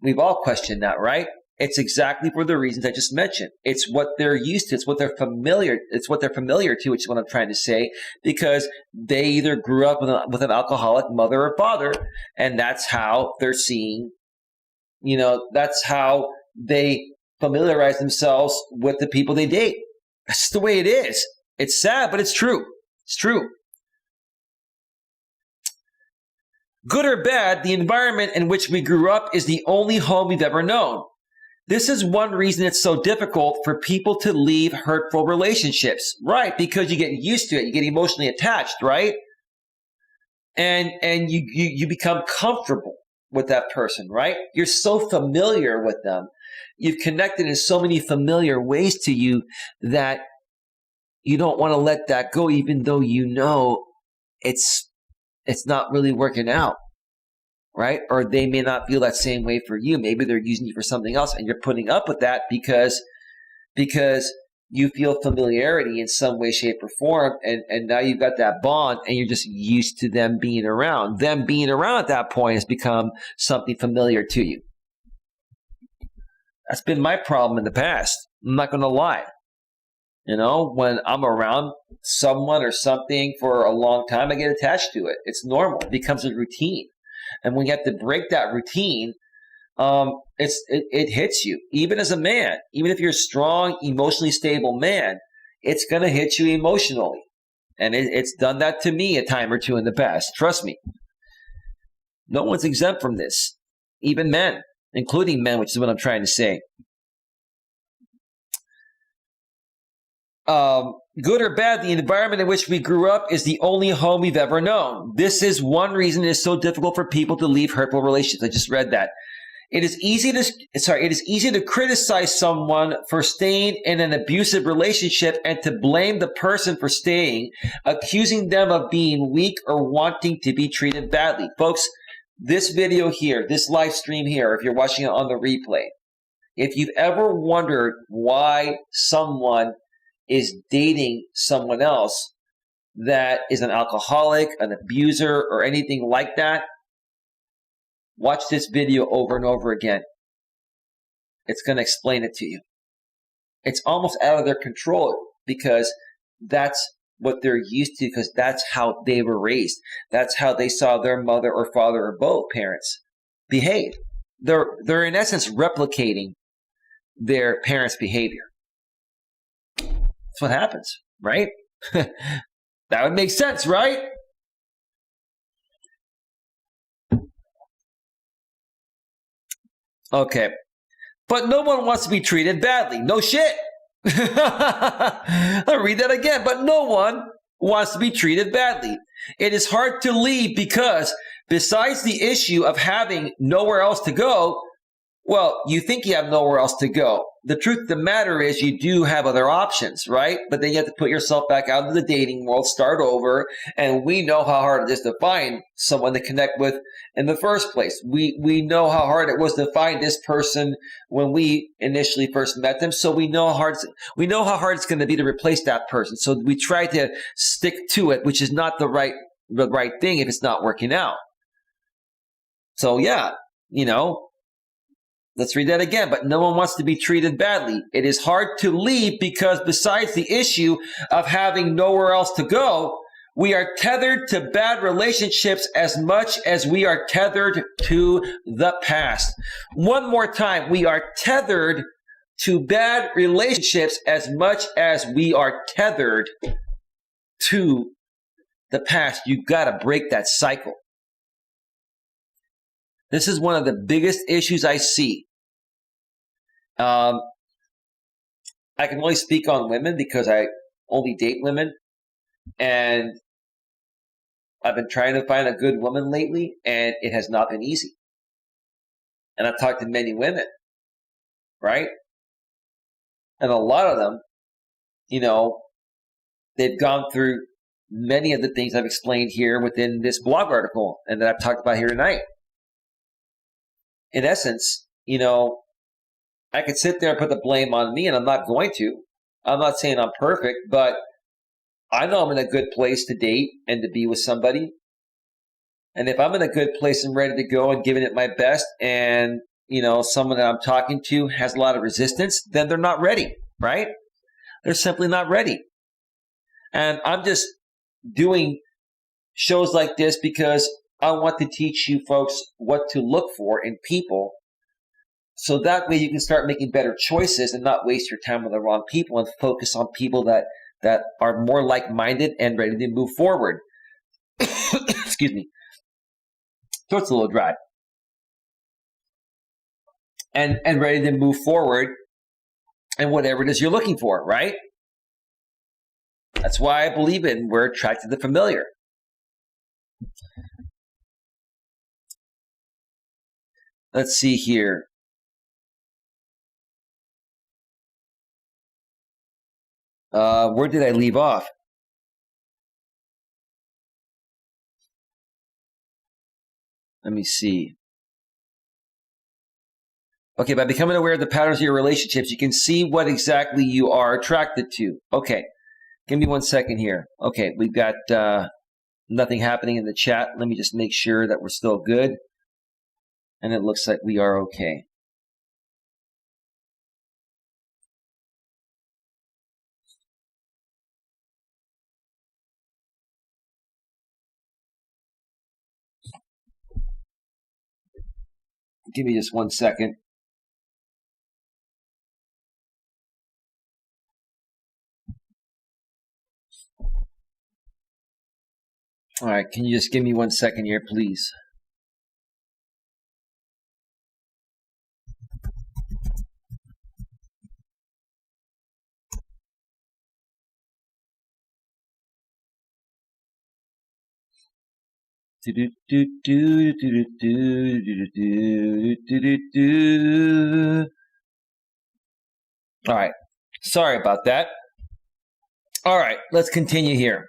we've all questioned that, right? It's exactly for the reasons I just mentioned. It's what they're used to. It's what they're familiar. It's what they're familiar to, which is what I'm trying to say, because they either grew up with an alcoholic mother or father, and that's how they're seeing, that's how they familiarize themselves with the people they date. That's just the way it is. It's sad, but it's true. It's true. Good or bad, the environment in which we grew up is the only home we've ever known. This is one reason it's so difficult for people to leave hurtful relationships, right? Because you get used to it. You get emotionally attached, right? And you become comfortable with that person, right? You're so familiar with them. You've connected in so many familiar ways to you that you don't want to let that go, even though it's not really working out, right? Or they may not feel that same way for you. Maybe they're using you for something else, and you're putting up with that because you feel familiarity in some way, shape, or form, and now you've got that bond, and you're just used to them being around. Them being around at that point has become something familiar to you. That's been my problem in the past. I'm not going to lie. When I'm around someone or something for a long time, I get attached to it. It's normal. It becomes a routine. And when you have to break that routine, it hits you. Even as a man, even if you're a strong, emotionally stable man, it's going to hit you emotionally. And it's done that to me a time or two in the past. Trust me. No one's exempt from this. Even men, including men, which is what I'm trying to say. Good or bad, the environment in which we grew up is the only home we've ever known. This is one reason it is so difficult for people to leave hurtful relationships. I just read that. It is easy to criticize someone for staying in an abusive relationship and to blame the person for staying, accusing them of being weak or wanting to be treated badly. Folks, this video here, this live stream here, if you're watching it on the replay, if you've ever wondered why someone is dating someone else that is an alcoholic, an abuser, or anything like that, watch this video over and over again. It's going to explain it to you. It's almost out of their control because that's what they're used to, because that's how they were raised. That's how they saw their mother or father or both parents behave. They're in essence replicating their parents' behavior. That's what happens, right? That would make sense, right? Okay. But no one wants to be treated badly. No shit. I'll read that again. But no one wants to be treated badly. It is hard to leave because besides the issue of having nowhere else to go, well, you think you have nowhere else to go. the truth of the matter is you do have other options, right? But then you have to put yourself back out into the dating world, start over. And we know how hard it is to find someone to connect with in the first place. We know how hard it was to find this person when we initially first met them. So we know how hard it's going to be to replace that person. So we try to stick to it, which is not the right thing if it's not working out. So yeah, let's read that again. But no one wants to be treated badly. It is hard to leave because besides the issue of having nowhere else to go, we are tethered to bad relationships as much as we are tethered to the past. One more time. We are tethered to bad relationships as much as we are tethered to the past. You got to break that cycle. This is one of the biggest issues I see. I can only speak on women because I only date women, and I've been trying to find a good woman lately, and it has not been easy. And I've talked to many women, right? And a lot of them, they've gone through many of the things I've explained here within this blog article and that I've talked about here tonight. In essence, I could sit there and put the blame on me, and I'm not going to. I'm not saying I'm perfect, but I know I'm in a good place to date and to be with somebody. And if I'm in a good place and ready to go and giving it my best, and, someone that I'm talking to has a lot of resistance, then they're not ready, right? They're simply not ready. And I'm just doing shows like this because I want to teach you folks what to look for in people, so that way you can start making better choices and not waste your time on the wrong people and focus on people that are more like-minded and ready to move forward. Excuse me. Throat's a little dry. And ready to move forward and whatever it is you're looking for, right? That's why I believe in we're attracted to the familiar. Let's see here. Where did I leave off? Let me see. Okay, by becoming aware of the patterns of your relationships, you can see what exactly you are attracted to. Okay, give me 1 second here. Okay, we've got nothing happening in the chat. Let me just make sure that we're still good. And it looks like we are okay. Give me just 1 second. All right, can you just give me 1 second here, please? All right, sorry about that. All right, let's continue here.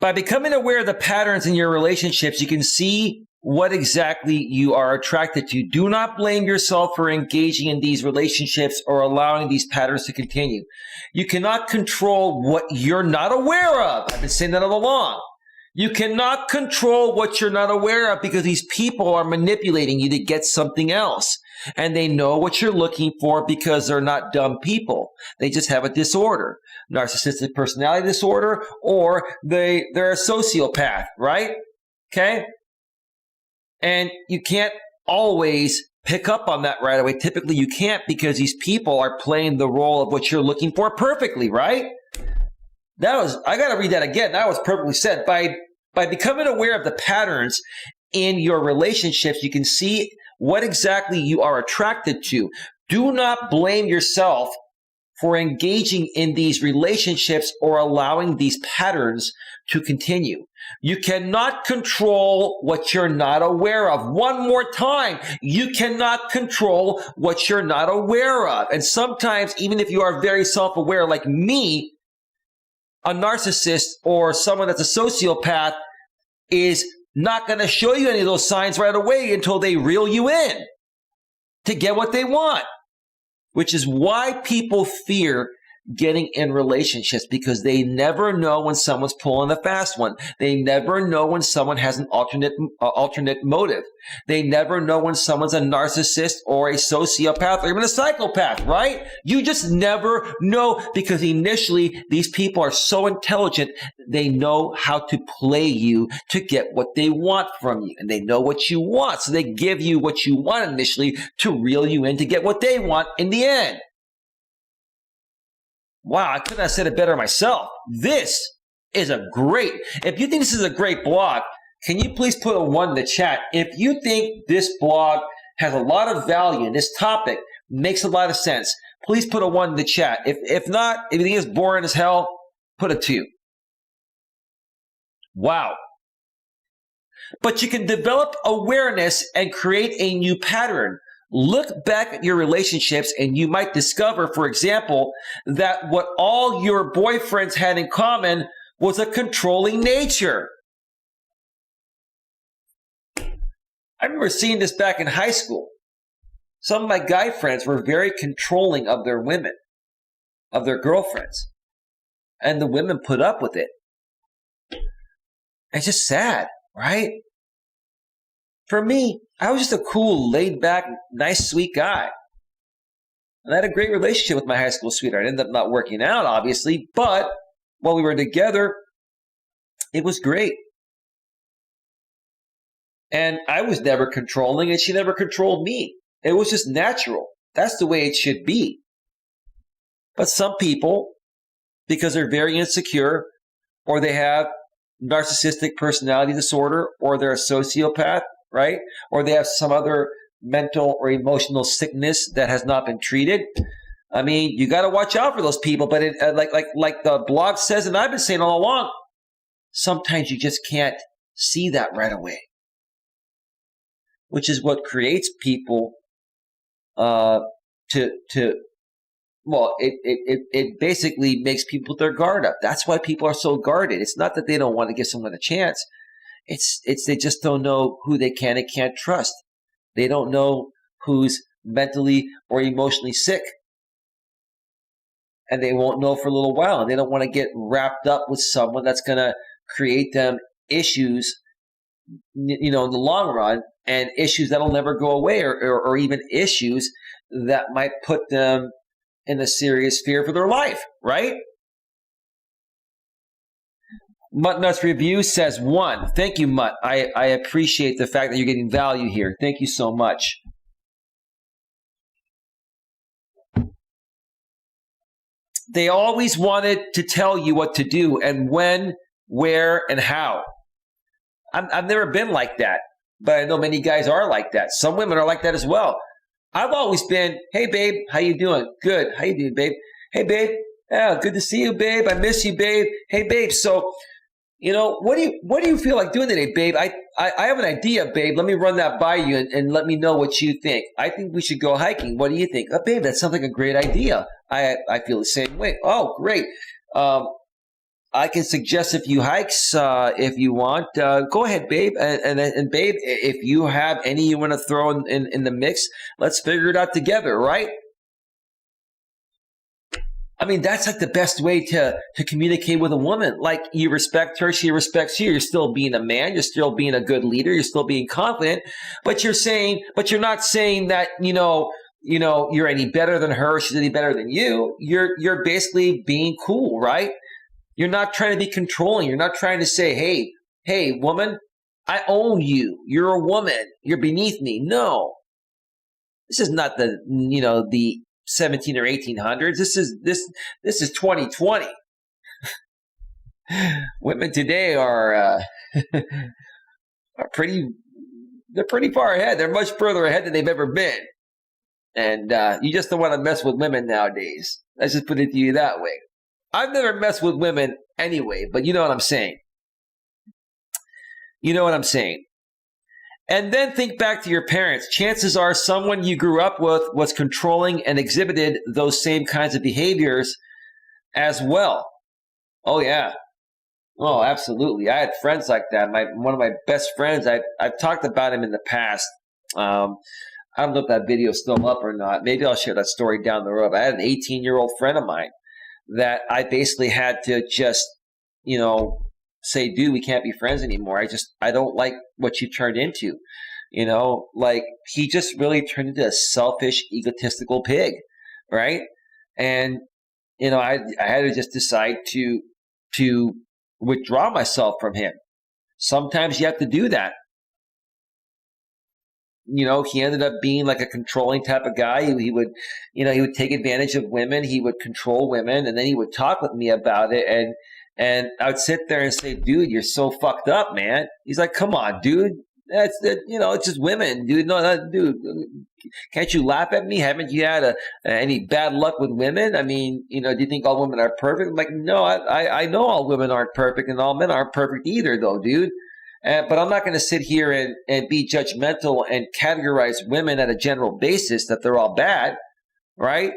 By becoming aware of the patterns in your relationships, you can see what exactly you are attracted to. Do not blame yourself for engaging in these relationships or allowing these patterns to continue. You cannot control what you're not aware of. I've been saying that all along. You cannot control what you're not aware of because these people are manipulating you to get something else. And they know what you're looking for because they're not dumb people. They just have a disorder, narcissistic personality disorder, or they're a sociopath, right? Okay? And you can't always pick up on that right away. Typically you can't because these people are playing the role of what you're looking for perfectly, right? I got to read that again. That was perfectly said. By becoming aware of the patterns in your relationships, you can see what exactly you are attracted to. Do not blame yourself for engaging in these relationships or allowing these patterns to continue. You cannot control what you're not aware of. One more time, you cannot control what you're not aware of. And sometimes, even if you are very self-aware like me, a narcissist or someone that's a sociopath is not going to show you any of those signs right away until they reel you in to get what they want, which is why people fear getting in relationships, because they never know when someone's pulling a fast one. They never know when someone has an alternate motive. They never know when someone's a narcissist or a sociopath or even a psychopath, right? You just never know, because initially these people are so intelligent, they know how to play you to get what they want from you. And they know what you want, so they give you what you want initially to reel you in to get what they want in the end. Wow, I couldn't have said it better myself. This is a great, if you think this is a great blog, can you please put a 1 in the chat? If you think this blog has a lot of value and this topic makes a lot of sense, please put a 1 in the chat. If not, if you think it's boring as hell, put a 2. Wow. But you can develop awareness and create a new pattern. Look back at your relationships and you might discover, for example, that what all your boyfriends had in common was a controlling nature. I remember seeing this back in high school. Some of my guy friends were very controlling of their women, of their girlfriends, and the women put up with it. It's just sad, right? For me, I was just a cool, laid-back, nice, sweet guy. And I had a great relationship with my high school sweetheart. It ended up not working out, obviously, but while we were together, it was great. And I was never controlling, and she never controlled me. It was just natural. That's the way it should be. But some people, because they're very insecure, or they have narcissistic personality disorder, or they're a sociopath, right? Or they have some other mental or emotional sickness that has not been treated. I mean, you got to watch out for those people. But it, like the blog says, and I've been saying all along, sometimes you just can't see that right away, which is what creates people it basically makes people their guard up. That's why people are so guarded. It's not that they don't want to give someone a chance. It's they just don't know who they can and can't trust. They don't know who's mentally or emotionally sick. And they won't know for a little while. And they don't want to get wrapped up with someone that's going to create them issues, in the long run, and issues that'll never go away, or even issues that might put them in a serious fear for their life, right? Mutt Nuts Review says 1. Thank you, Mutt. I appreciate the fact that you're getting value here. Thank you so much. They always wanted to tell you what to do and when, where, and how. I've never been like that, but I know many guys are like that. Some women are like that as well. I've always been, hey, babe, how you doing? Good. How you doing, babe? Hey, babe. Yeah, good to see you, babe. I miss you, babe. Hey, babe. So, what do you feel like doing today, babe? I have an idea, babe. Let me run that by you and let me know what you think. I think we should go hiking. What do you think? Oh, babe, that sounds like a great idea. I feel the same way. Oh, great. I can suggest a few hikes if you want. Go ahead, babe. And babe, if you have any you want to throw in the mix, let's figure it out together, right? I mean, that's like the best way to communicate with a woman. Like, you respect her, she respects you. You're still being a man. You're still being a good leader. You're still being confident. But you're not saying that, you're any better than her. She's any better than you. You're basically being cool, right? You're not trying to be controlling. You're not trying to say, hey, woman, I own you. You're a woman. You're beneath me. No. This is not the 17 or 1800s. This is 2020. Women today are pretty far ahead. They're much further ahead than they've ever been. And you just don't want to mess with women nowadays. Let's just put it to you that way. I've never messed with women anyway, but you know what I'm saying. You know what I'm saying. And then think back to your parents. Chances are someone you grew up with was controlling and exhibited those same kinds of behaviors as well. Oh, yeah. Oh, absolutely. I had friends like that. One of my best friends, I've talked about him in the past. I don't know if that video is still up or not. Maybe I'll share that story down the road. I had an 18-year-old friend of mine that I basically had to just, say, dude, we can't be friends anymore. I don't like what you turned into. Like he just really turned into a selfish, egotistical pig, right? And, I had to just decide to withdraw myself from him. Sometimes you have to do that. He ended up being like a controlling type of guy. He would take advantage of women. He would control women, and then he would talk with me about it. And I would sit there and say, dude, you're so fucked up, man. He's like, come on, dude. It's just women, dude. No, dude, can't you laugh at me? Haven't you had any bad luck with women? I mean, do you think all women are perfect? I'm like, no, I know all women aren't perfect, and all men aren't perfect either, though, dude. But I'm not going to sit here and be judgmental and categorize women at a general basis that they're all bad, right?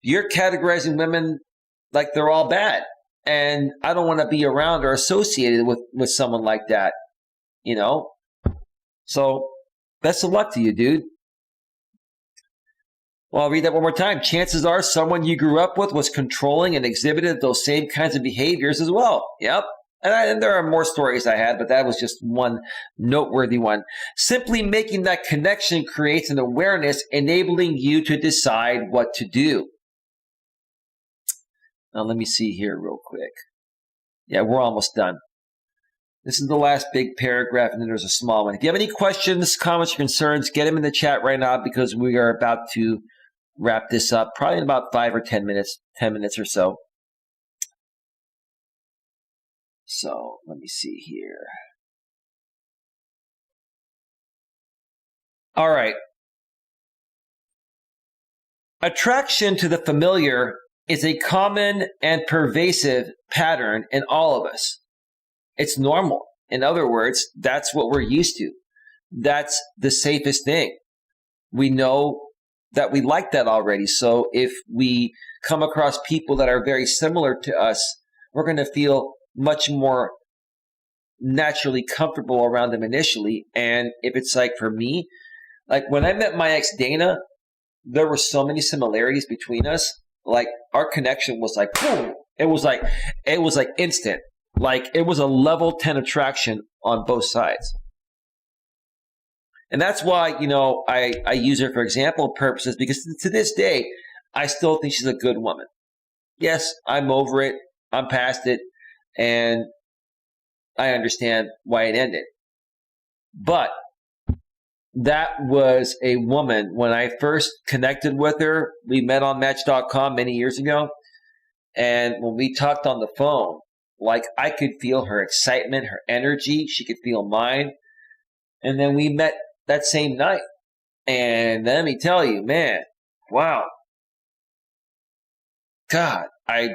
You're categorizing women like they're all bad. And I don't want to be around or associated with someone like that, So best of luck to you, dude. Well, I'll read that one more time. Chances are someone you grew up with was controlling and exhibited those same kinds of behaviors as well. Yep. And there are more stories I had, but that was just one noteworthy one. Simply making that connection creates an awareness, enabling you to decide what to do. Now, let me see here real quick. Yeah, we're almost done. This is the last big paragraph, and then there's a small one. If you have any questions, comments, or concerns, get them in the chat right now because we are about to wrap this up, probably in about 5 or 10 minutes, 10 minutes or so. So let me see here. All right. Attraction to the familiar is a common and pervasive pattern in all of us. It's normal. In other words, that's what we're used to. That's the safest thing. We know that we like that already. So if we come across people that are very similar to us, we're going to feel much more naturally comfortable around them initially. And if it's like for me, like when I met my ex Dana, there were so many similarities between us. Like our connection was like, boom. It was like instant. Like it was a level 10 attraction on both sides. And that's why, I use her for example purposes, because to this day, I still think she's a good woman. Yes, I'm over it. I'm past it. And I understand why it ended. But that was a woman. When I first connected with her, we met on Match.com many years ago. And when we talked on the phone, like I could feel her excitement, her energy. She could feel mine. And then we met that same night. And let me tell you, man, wow. God, I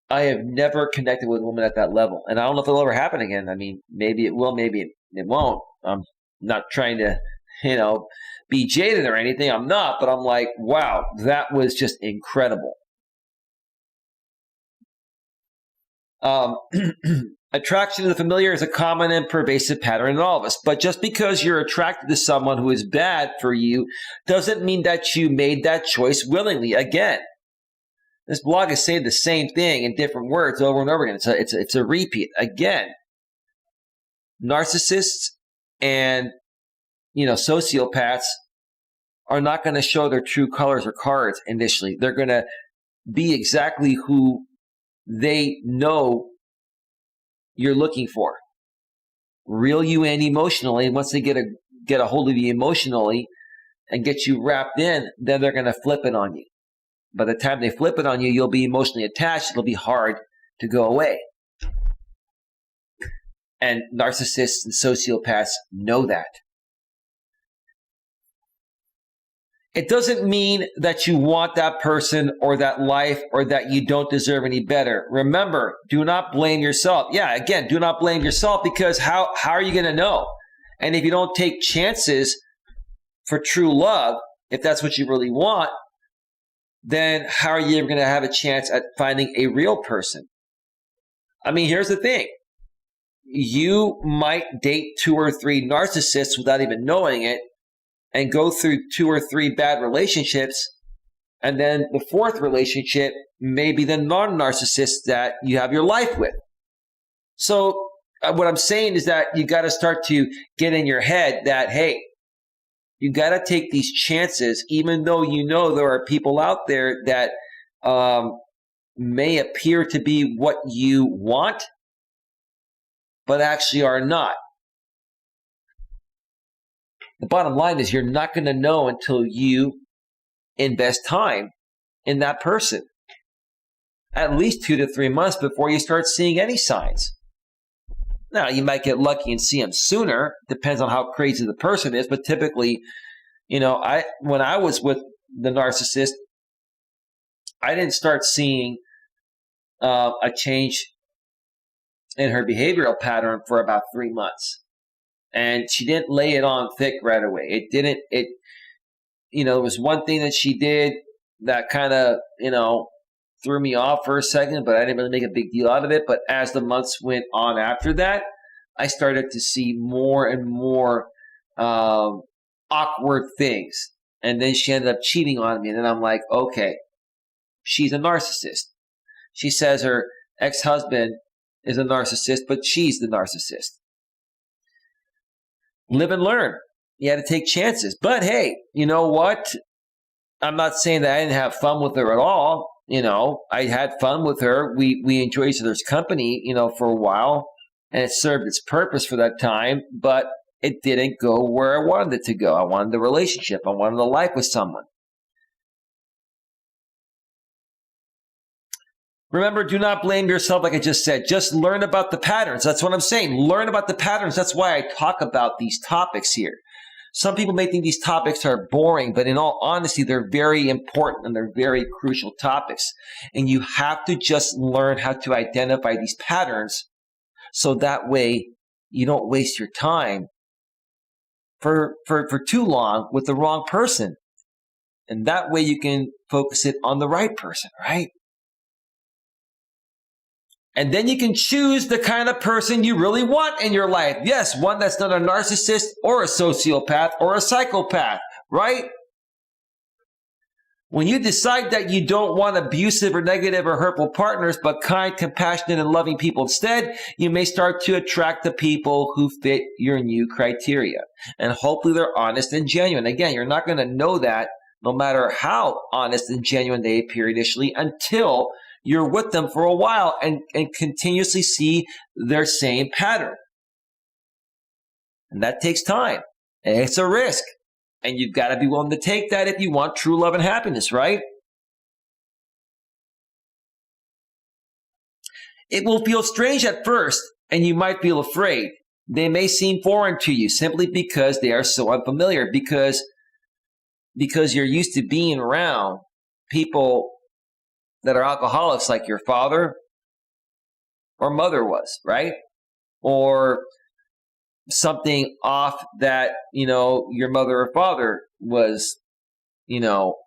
have never connected with a woman at that level. And I don't know if it'll ever happen again. I mean, maybe it will, maybe it won't. I'm not trying to, be jaded or anything. I'm not, but I'm like, wow, that was just incredible. Attraction to the familiar is a common and pervasive pattern in all of us. But just because you're attracted to someone who is bad for you doesn't mean that you made that choice willingly. Again, this blog is saying the same thing in different words over and over again. It's a repeat. Again, narcissists and sociopaths are not going to show their true colors or cards initially. They're going to be exactly who they know you're looking for. Reel you in emotionally. Once they get a hold of you emotionally and get you wrapped in, then they're going to flip it on you. By the time they flip it on you, you'll be emotionally attached. It'll be hard to go away. And narcissists and sociopaths know that. It doesn't mean that you want that person or that life or that you don't deserve any better. Remember, do not blame yourself. Yeah, again, do not blame yourself, because how are you going to know? And if you don't take chances for true love, if that's what you really want, then how are you ever going to have a chance at finding a real person? I mean, here's the thing. You might date 2 or 3 narcissists without even knowing it, and go through 2 or 3 bad relationships, and then the 4th relationship may be the non-narcissist that you have your life with. So what I'm saying is that you got to start to get in your head that, hey, you got to take these chances, even though you know there are people out there that may appear to be what you want, but actually are not. The bottom line is you're not going to know until you invest time in that person. At least 2 to 3 months before you start seeing any signs. Now, you might get lucky and see them sooner. Depends on how crazy the person is. But typically, when I was with the narcissist, I didn't start seeing a change in her behavioral pattern for about 3 months. And she didn't lay it on thick right away. There was one thing that she did that kind of, threw me off for a second, but I didn't really make a big deal out of it. But as the months went on after that, I started to see more and more awkward things. And then she ended up cheating on me. And then I'm like, okay, she's a narcissist. She says her ex-husband is a narcissist, but she's the narcissist. Live and learn. You had to take chances. But hey, you know what? I'm not saying that I didn't have fun with her at all. I had fun with her. We enjoyed each other's company, for a while, and it served its purpose for that time, but it didn't go where I wanted it to go. I wanted the relationship. I wanted a life with someone. Remember, do not blame yourself, like I just said. Just learn about the patterns. That's what I'm saying. Learn about the patterns. That's why I talk about these topics here. Some people may think these topics are boring, but in all honesty, they're very important and they're very crucial topics. And you have to just learn how to identify these patterns so that way you don't waste your time for too long with the wrong person. And that way you can focus it on the right person, right? And then you can choose the kind of person you really want in your life. Yes, one that's not a narcissist or a sociopath or a psychopath, right? When you decide that you don't want abusive or negative or hurtful partners, but kind, compassionate, and loving people instead, you may start to attract the people who fit your new criteria. And hopefully they're honest and genuine. Again, you're not going to know that no matter how honest and genuine they appear initially until you're with them for a while and continuously see their same pattern. And that takes time. And it's a risk. And you've got to be willing to take that if you want true love and happiness, right? It will feel strange at first, and you might feel afraid. They may seem foreign to you simply because they are so unfamiliar, because you're used to being around people that are alcoholics like your father or mother was, right? Or something off that, your mother or father was,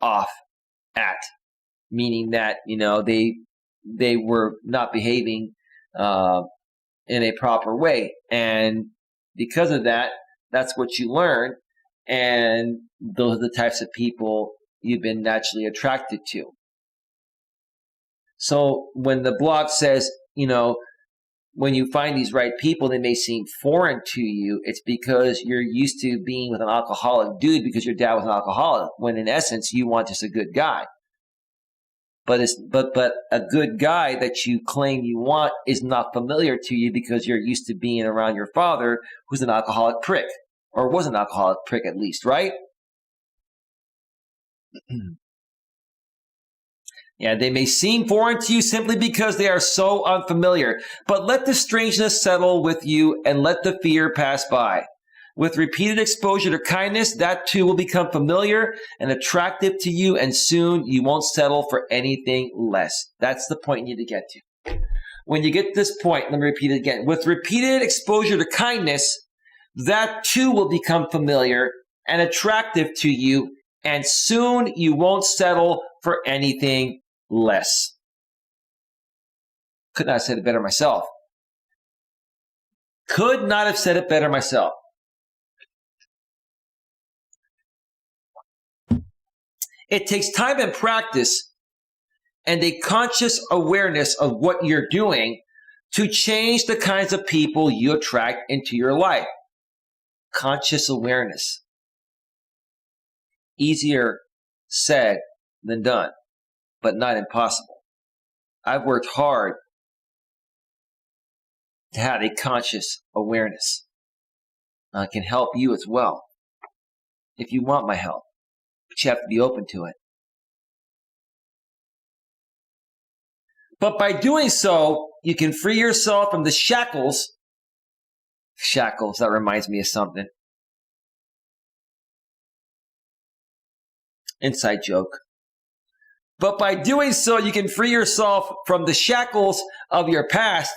off at, meaning that, they were not behaving in a proper way. And because of that, that's what you learn. And those are the types of people you've been naturally attracted to. So when the blog says, when you find these right people, they may seem foreign to you. It's because you're used to being with an alcoholic dude because your dad was an alcoholic, when in essence you want just a good guy. But a good guy that you claim you want is not familiar to you because you're used to being around your father, who's an alcoholic prick, or was an alcoholic prick at least, right? Yeah, they may seem foreign to you simply because they are so unfamiliar. But let the strangeness settle with you and let the fear pass by. With repeated exposure to kindness, that too will become familiar and attractive to you, and soon you won't settle for anything less. That's the point you need to get to. When you get to this point, let me repeat it again. With repeated exposure to kindness, that too will become familiar and attractive to you, and soon you won't settle for anything less. Could not have said it better myself. Could not have said it better myself. It takes time and practice and a conscious awareness of what you're doing to change the kinds of people you attract into your life. Conscious awareness. Easier said than done, but not impossible. I've worked hard to have a conscious awareness. I can help you as well if you want my help, but you have to be open to it. But by doing so, you can free yourself from the shackles. Shackles, that reminds me of something. Inside joke. But by doing so, you can free yourself from the shackles of your past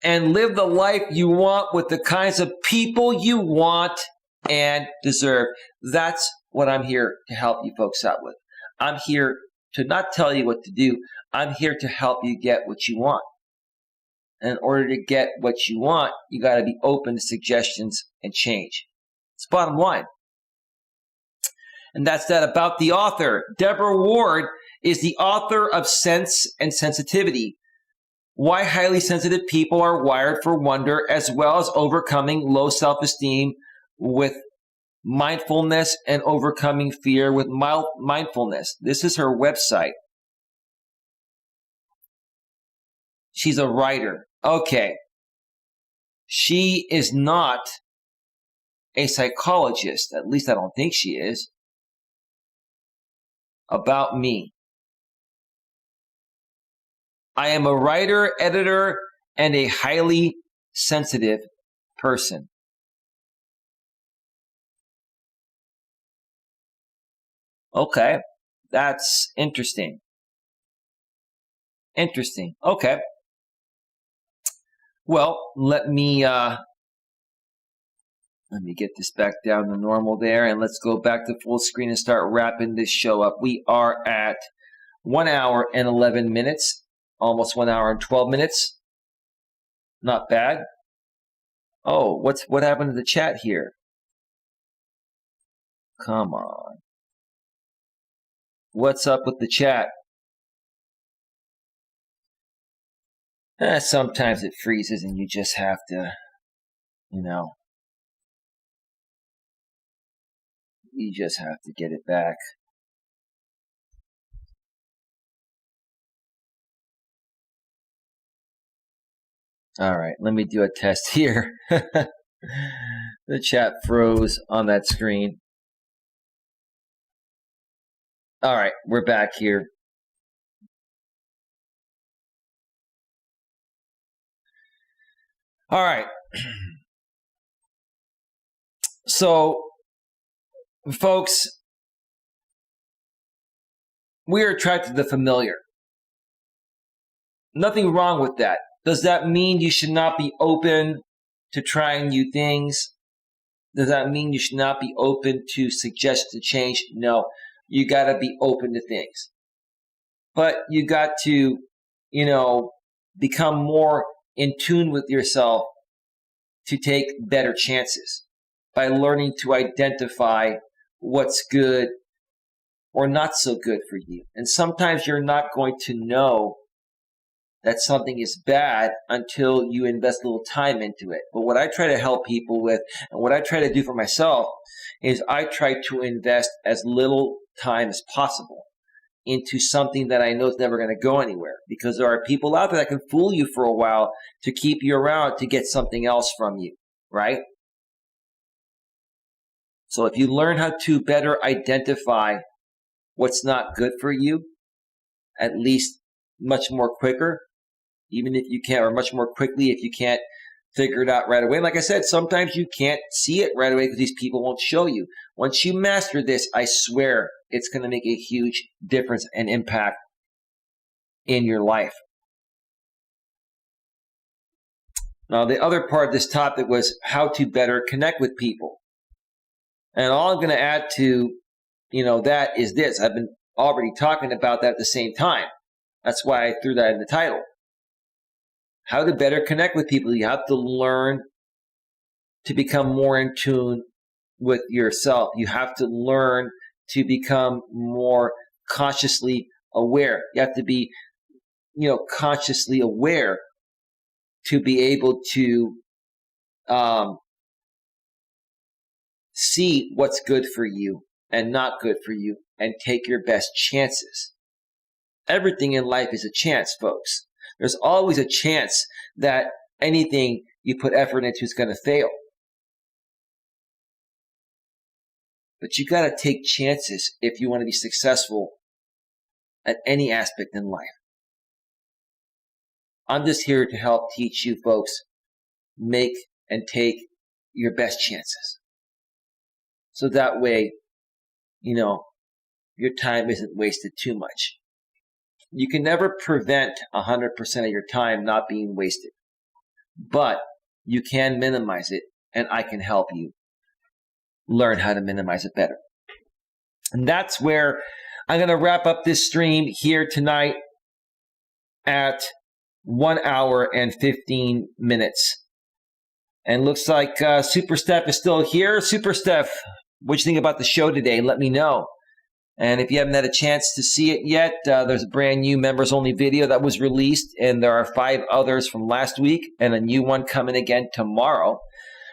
and live the life you want with the kinds of people you want and deserve. That's what I'm here to help you folks out with. I'm here to not tell you what to do. I'm here to help you get what you want. And in order to get what you want, you got to be open to suggestions and change. It's bottom line. And that's that about the author. Deborah Ward is the author of Sense and Sensitivity: Why Highly Sensitive People Are Wired for Wonder, as well as Overcoming Low Self-Esteem with Mindfulness and Overcoming Fear with Mindfulness. This is her website. She's a writer. Okay. She is not a psychologist. At least I don't think she is. About me. I am a writer, editor, and a highly sensitive person. Okay, that's interesting. Interesting. Okay. Well, let me get this back down to normal there, and let's go back to full screen and start wrapping this show up. We are at 1 hour and 11 minutes, almost 1 hour and 12 minutes. Not bad. Oh, what happened to the chat here? Come on. What's up with the chat? Sometimes it freezes and you just have to, you just have to get it back. All right, let me do a test here. The chat froze on that screen. All right, we're back here. All right. So, folks, we are attracted to the familiar. Nothing wrong with that. Does that mean you should not be open to trying new things? Does that mean you should not be open to suggestions to change? No. You got to be open to things. But you got to, become more in tune with yourself to take better chances by learning to identify what's good or not so good for you. And sometimes you're not going to know that something is bad until you invest a little time into it. But what I try to help people with, and what I try to do for myself, is I try to invest as little time as possible into something that I know is never going to go anywhere, because there are people out there that can fool you for a while to keep you around to get something else from you, right? So if you learn how to better identify what's not good for you, at least much more quicker, even if you can't, or much more quickly if you can't figure it out right away. Like I said, sometimes you can't see it right away because these people won't show you. Once you master this, I swear it's going to make a huge difference and impact in your life. Now, the other part of this topic was how to better connect with people. And all I'm going to add to, that is this. I've been already talking about that at the same time. That's why I threw that in the title. How to better connect with people. You have to learn to become more in tune with yourself. You have to learn to become more consciously aware. You have to be, consciously aware to be able to see what's good for you and not good for you and take your best chances. Everything in life is a chance, folks. There's always a chance that anything you put effort into is going to fail. But you got to take chances if you want to be successful at any aspect in life. I'm just here to help teach you folks make and take your best chances. So that way, your time isn't wasted too much. You can never prevent 100% of your time not being wasted, but you can minimize it, and I can help you learn how to minimize it better. And that's where I'm going to wrap up this stream here tonight at 1 hour and 15 minutes. And looks like Super Steph is still here. Super Steph, what do you think about the show today? Let me know. And if you haven't had a chance to see it yet, there's a brand new members-only video that was released, and there are 5 others from last week and a new one coming again tomorrow.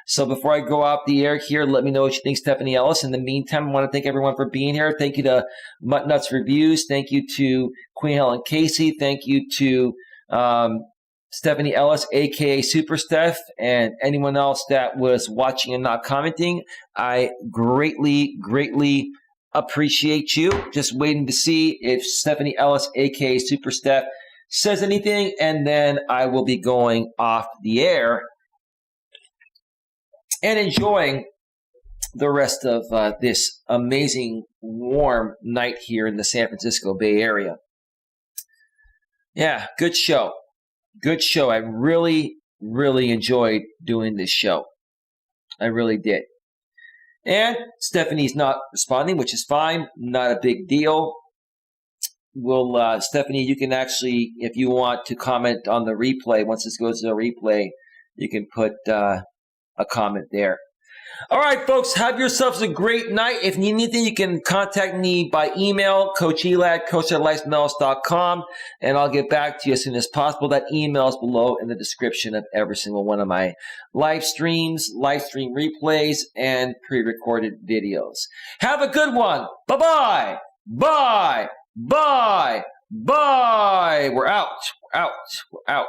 So before I go off the air here, let me know what you think, Stephanie Ellis. In the meantime, I want to thank everyone for being here. Thank you to Mutt Nuts Reviews. Thank you to Queen Helen Casey. Thank you to Stephanie Ellis, a.k.a. Super Steph, and anyone else that was watching and not commenting. I greatly, greatly appreciate you. Just waiting to see if Stephanie Ellis, a.k.a. Super Steph, says anything, and then I will be going off the air and enjoying the rest of this amazing warm night here in the San Francisco Bay Area. Yeah, good show. Good show. I really, really enjoyed doing this show. I really did. And Stephanie's not responding, which is fine. Not a big deal. Stephanie, you can actually, if you want to comment on the replay, once this goes to the replay, you can put a comment there. All right, folks, have yourselves a great night. If you need anything, you can contact me by email, Coach Eli at coacheli@melas.com, and I'll get back to you as soon as possible. That email is below in the description of every single one of my live streams, live stream replays, and pre-recorded videos. Have a good one. Bye-bye. Bye. Bye. Bye. We're out. We're out. We're out.